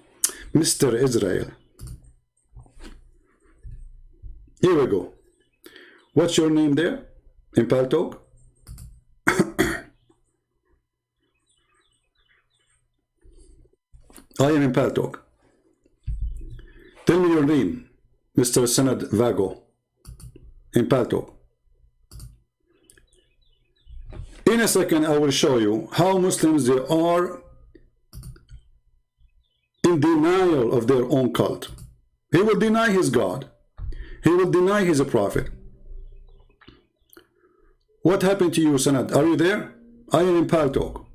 Speaker 1: Mr. Israel. Here we go. What's your name there in Paltalk? I am in Paltalk. Tell me your name, Mr. Sanad Vago, in Paltalk. In a second, I will show you how Muslims they are in denial of their own cult. He will deny his God. He will deny his prophet. What happened to you, Sanad? Are you there? I am in Paltalk.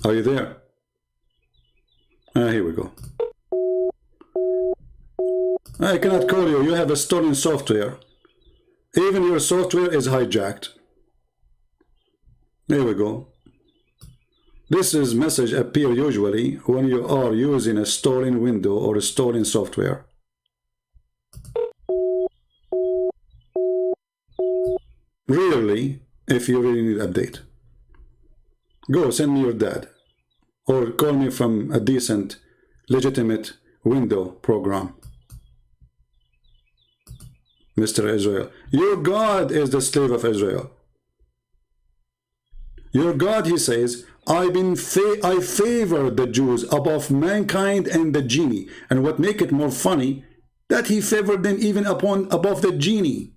Speaker 1: Are you there? Here we go. I cannot call you. You have a stolen software. Even your software is hijacked. There we go. This is message appear usually when you are using a stolen window or a stolen software. Rarely, if you really need update. Go send me your dad, or call me from a decent, legitimate window program. Mr. Israel, your God is the slave of Israel. Your God, he says, I favor the Jews above mankind and the genie. And what make it more funny, that he favored them even above the genie.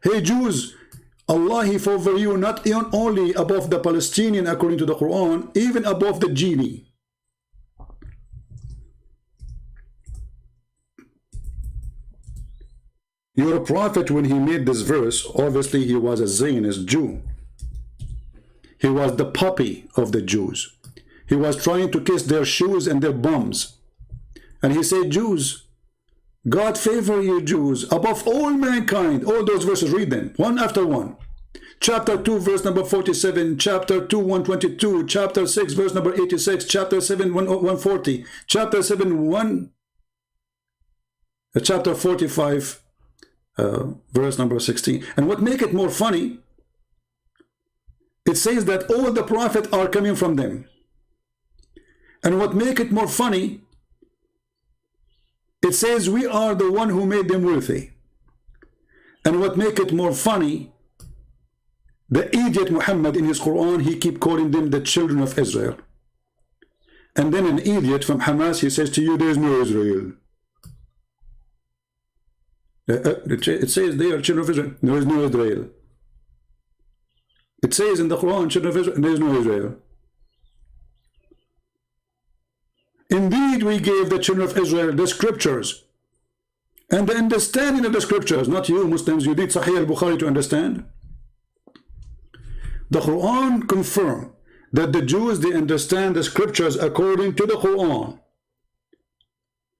Speaker 1: Hey Jews, Allah, he favor you not only above the Palestinian according to the Quran, even above the genie. Your prophet, when he made this verse, obviously he was a Zionist Jew. He was the puppy of the Jews. He was trying to kiss their shoes and their bums. And he said, Jews, God favor you Jews above all mankind. All those verses, read them one after one. Chapter 2 verse number 47, chapter 2 122, chapter 6 verse number 86, chapter 7 140, chapter 7 chapter 45 verse number 16. And what make it more funny, it says that all the prophets are coming from them. And what make it more funny, it says we are the one who made them worthy. And what make it more funny, the idiot Muhammad in his Quran, he keep calling them the children of Israel. And then an idiot from Hamas, he says to you, there is no Israel. It says they are children of Israel. There is no Israel. It says in the Quran, children of Israel, there is no Israel. Indeed, we gave the children of Israel the scriptures and the understanding of the scriptures. Not you Muslims, you need Sahih al-Bukhari to understand. The Quran confirms that the Jews, they understand the scriptures according to the Quran.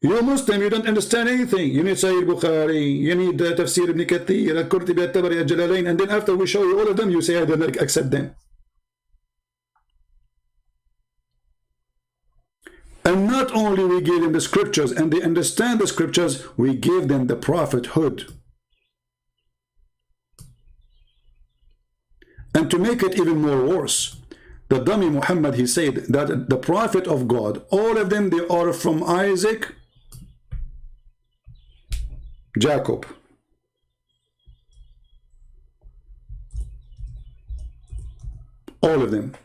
Speaker 1: You Muslim, you don't understand anything. You need Sahih al-Bukhari, you need Tafsir ibn Kathir, al-Qurtubi, al-Tabari, al-Jalalain, and then after we show you all of them, you say I don't accept them. And not only we give them the scriptures and they understand the scriptures, we give them the prophethood. And to make it even more worse, the dummy Muhammad, he said that the prophet of God, all of them, they are from Isaac, Jacob. All of them.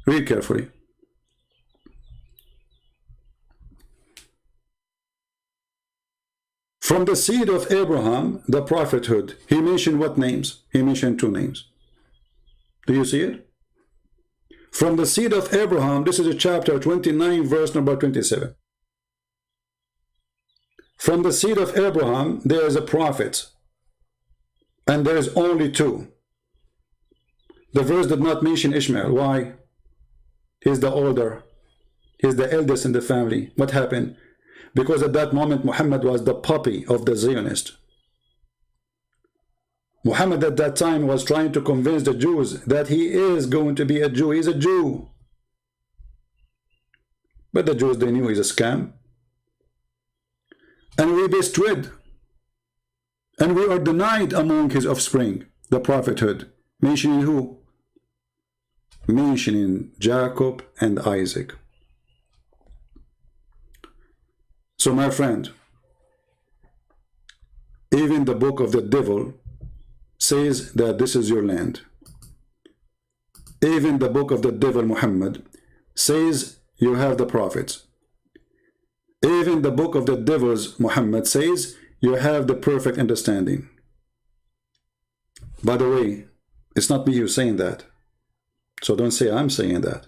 Speaker 1: Read carefully. From the seed of Abraham, the prophethood, he mentioned what names? He mentioned 2 names. Do you see it? From the seed of Abraham, this is a chapter 29, verse number 27. From the seed of Abraham, there is a prophet, and there is only 2. The verse did not mention Ishmael. Why? He's the older. He's the eldest in the family. What happened? Because at that moment, Muhammad was the puppy of the Zionist. Muhammad at that time was trying to convince the Jews that he is going to be a Jew. He's a Jew. But the Jews, they knew he's a scam. And we bestrid. And we are denied among his offspring, the prophethood. Mentioning who? Mentioning Jacob and Isaac. So my friend, even the book of the devil says that this is your land. Even the book of the devil Muhammad says you have the prophets. Even the book of the devils Muhammad says you have the perfect understanding. By the way, it's not me who's saying that. So don't say I'm saying that.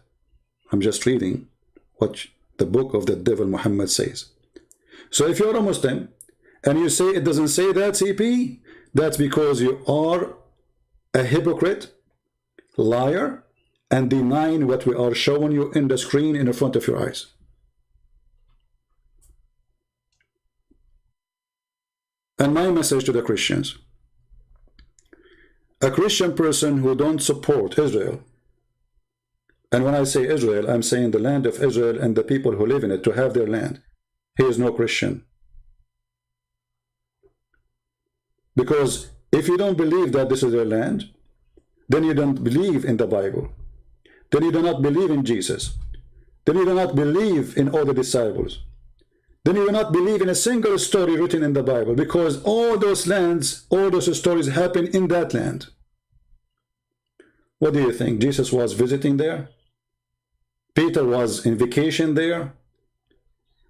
Speaker 1: I'm just reading what the book of the devil Muhammad says. So if you're a Muslim and you say it doesn't say that, CP, that's because you are a hypocrite, liar, and denying what we are showing you in the screen in the front of your eyes. And my message to the Christians: a Christian person who don't support Israel, and when I say Israel, I'm saying the land of Israel and the people who live in it, to have their land, he is no Christian. Because if you don't believe that this is their land, then you don't believe in the Bible. Then you do not believe in Jesus. Then you do not believe in all the disciples. Then you do not believe in a single story written in the Bible, because all those lands, all those stories happen in that land. What do you think? Jesus was visiting there? Peter was in vacation there?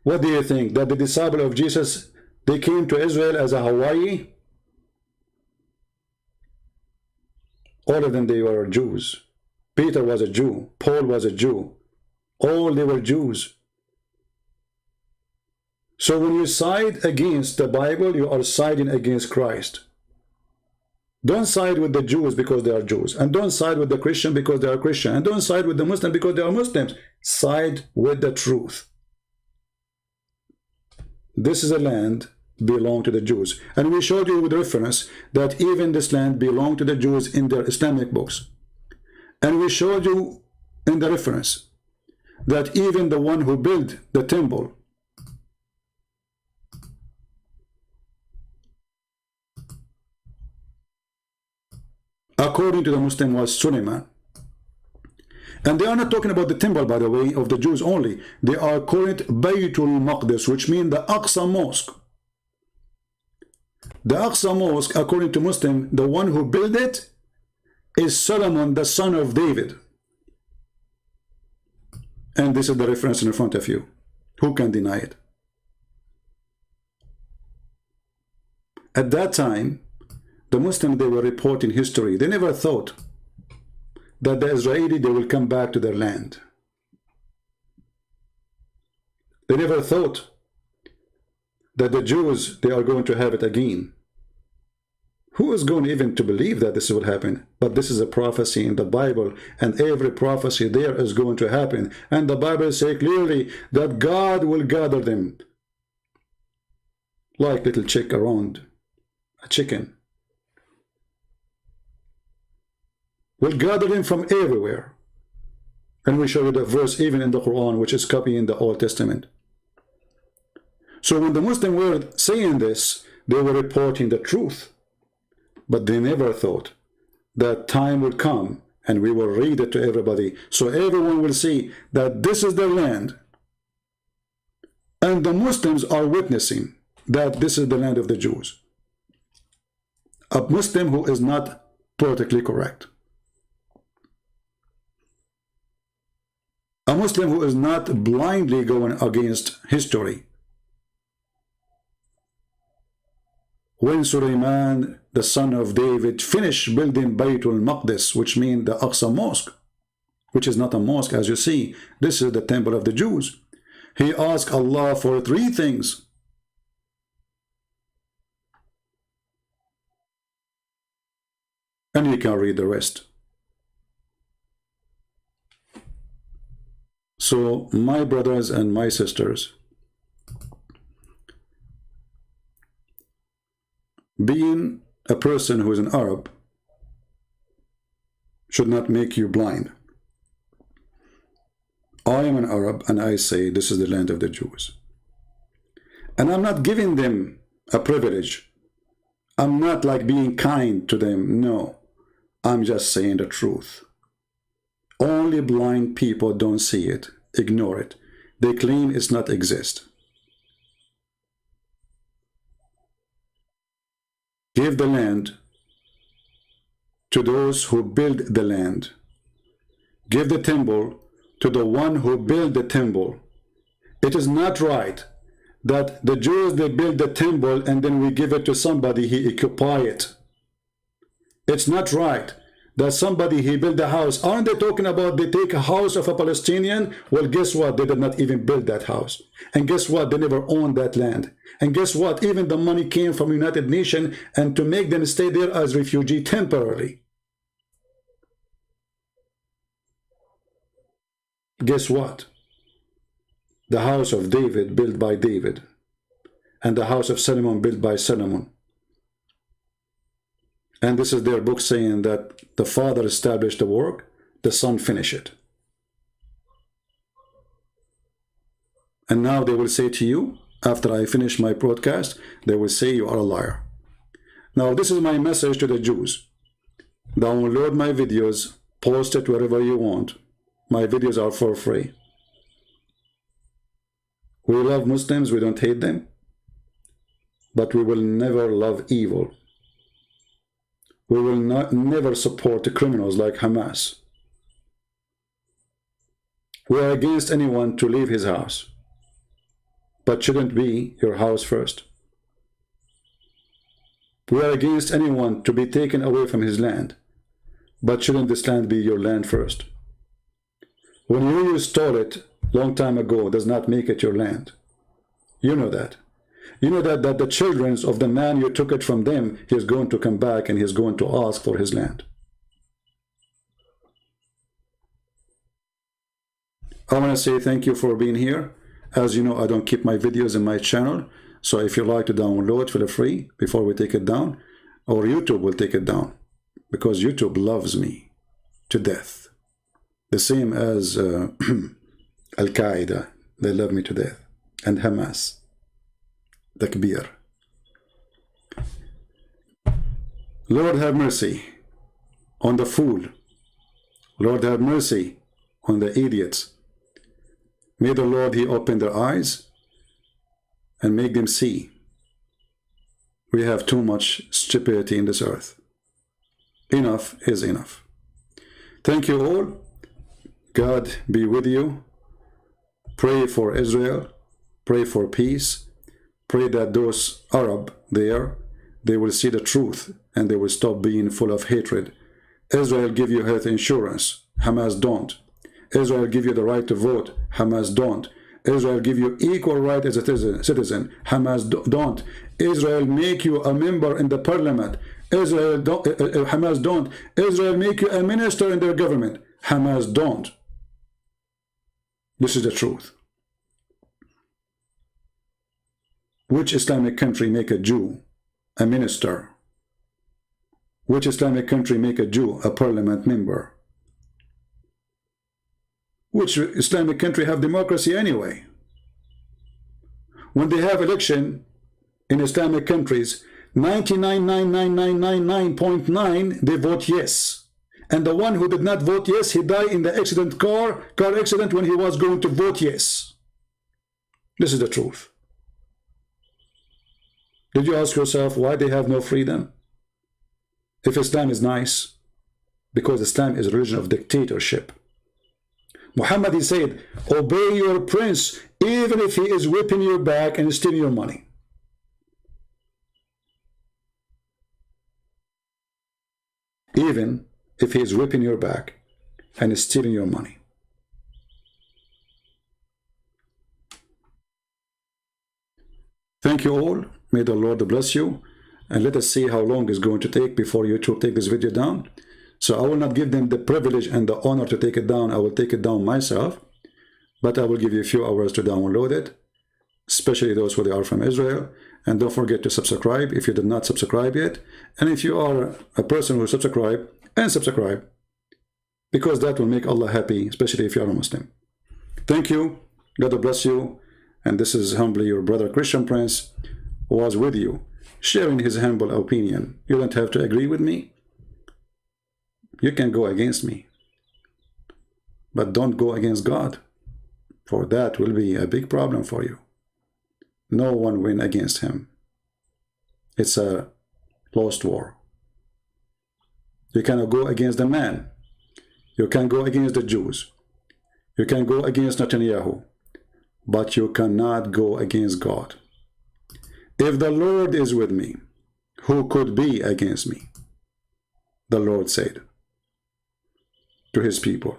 Speaker 1: What do you think? That the disciple of Jesus, they came to Israel as a Hawaii? All of them, they were Jews. Peter was a Jew. Paul was a Jew. All they were Jews. So when you side against the Bible, you are siding against Christ. Don't side with the Jews because they are Jews. And don't side with the Christian because they are Christian. And don't side with the Muslim because they are Muslims. Side with the truth. This is a land belong to the Jews. And we showed you with reference that even this land belonged to the Jews in their Islamic books. And we showed you in the reference that even the one who built the temple, according to the Muslim, was Suleiman. And they are not talking about the temple, by the way, of the Jews only. They are calling it Baytul Maqdis, which means the Aqsa Mosque. The Aqsa Mosque, according to Muslim, the one who built it is Solomon, the son of David. And this is the reference in front of you. Who can deny it? At that time, the Muslims, they were reporting history. They never thought that the Israeli, they will come back to their land. They never thought that the Jews, they are going to have it again. Who is going even to believe that this will happen? But this is a prophecy in the Bible, and every prophecy there is going to happen. And the Bible says clearly that God will gather them like little chick around a chicken. Will gather them from everywhere. And we show you the verse even in the Quran, which is copying the Old Testament. So when the Muslims were saying this, they were reporting the truth. But they never thought that time would come and we will read it to everybody, so everyone will see that this is their land. And the Muslims are witnessing that this is the land of the Jews. A Muslim who is not politically correct. A Muslim who is not blindly going against history. When Sulaiman, the son of David, finished building Baytul Maqdis, which means the Aqsa Mosque, which is not a mosque as you see, this is the temple of the Jews. He asked Allah for 3 things. And you can read the rest. So, my brothers and my sisters, being a person who is an Arab should not make you blind. I am an Arab and I say this is the land of the Jews. And I'm not giving them a privilege. I'm not like being kind to them. No, I'm just saying the truth. Only blind people don't see it, ignore it. They claim it's not exist. Give the land to those who build the land. Give the temple to the one who built the temple. It is not right that the Jews, they build the temple and then we give it to somebody, he occupy it. It's not right that somebody, he built a house. Aren't they talking about they take a house of a Palestinian? Well, guess what? They did not even build that house. And guess what? They never owned that land. And guess what? Even the money came from United Nations and to make them stay there as refugee temporarily. Guess what? The house of David built by David, and the house of Solomon built by Solomon. And this is their book saying that the father established the work, the son finished it. And now they will say to you, after I finish my broadcast, they will say you are a liar. Now this is my message to the Jews. Download my videos, post it wherever you want. My videos are for free. We love Muslims, we don't hate them, but we will never love evil. We will never support the criminals like Hamas. We are against anyone to leave his house, but shouldn't be your house first. We are against anyone to be taken away from his land, but shouldn't this land be your land first? When you stole it long time ago does not make it your land. You know that. You know that the children of the man you took it from them, he is going to come back and he is going to ask for his land. I want to say thank you for being here. As you know, I don't keep my videos in my channel, so if you like to download, feel free before we take it down, or YouTube will take it down, because YouTube loves me to death. The same as Al-Qaeda, they love me to death, and Hamas. Takbir. Lord have mercy on the fool. Lord have mercy on the idiots. May the Lord, he open their eyes and make them see. We have too much stupidity in this earth. Enough is enough. Thank you all. God be with you. Pray for Israel. Pray for peace. Pray that those Arab there, they will see the truth and they will stop being full of hatred. Israel give you health insurance. Hamas don't. Israel give you the right to vote. Hamas don't. Israel give you equal right as a citizen. Hamas don't. Israel make you a member in the parliament. Israel don't. Hamas don't. Israel make you a minister in their government. Hamas don't. This is the truth. Which Islamic country make a Jew a minister? Which Islamic country make a Jew a parliament member? Which Islamic country have democracy anyway? When they have election in Islamic countries, 99.99999.9 they vote yes. And the one who did not vote yes, he died in the car accident when he was going to vote yes. This is the truth. Did you ask yourself why they have no freedom? If Islam is nice, because Islam is a religion of dictatorship. Muhammad, he said, obey your prince even if he is whipping your back and stealing your money. Even if he is whipping your back and stealing your money. Thank you all. May the Lord bless you. And let us see how long it's going to take before YouTube take this video down. So I will not give them the privilege and the honor to take it down. I will take it down myself. But I will give you a few hours to download it, especially those who are from Israel. And don't forget to subscribe if you did not subscribe yet. And if you are a person who subscribe, and subscribe, because that will make Allah happy, especially if you are a Muslim. Thank you. God bless you. And this is humbly your brother Christian Prince, who was with you, sharing his humble opinion. You don't have to agree with me. You can go against me. But don't go against God, for that will be a big problem for you. No one win against him. It's a lost war. You cannot go against the man. You can go against the Jews. You can go against Netanyahu. But you cannot go against God. If the Lord is with me, who could be against me? The Lord said to his people,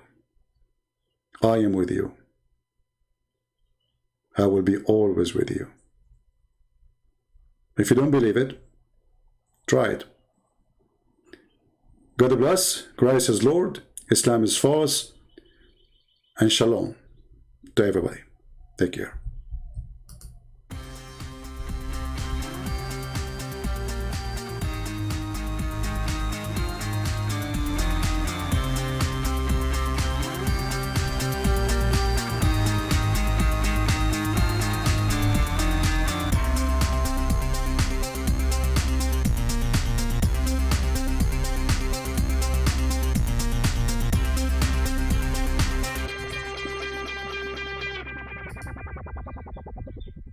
Speaker 1: I am with you. I will be always with you. If you don't believe it, try it. God bless. Christ is Lord. Islam is false. And shalom to everybody. Take care.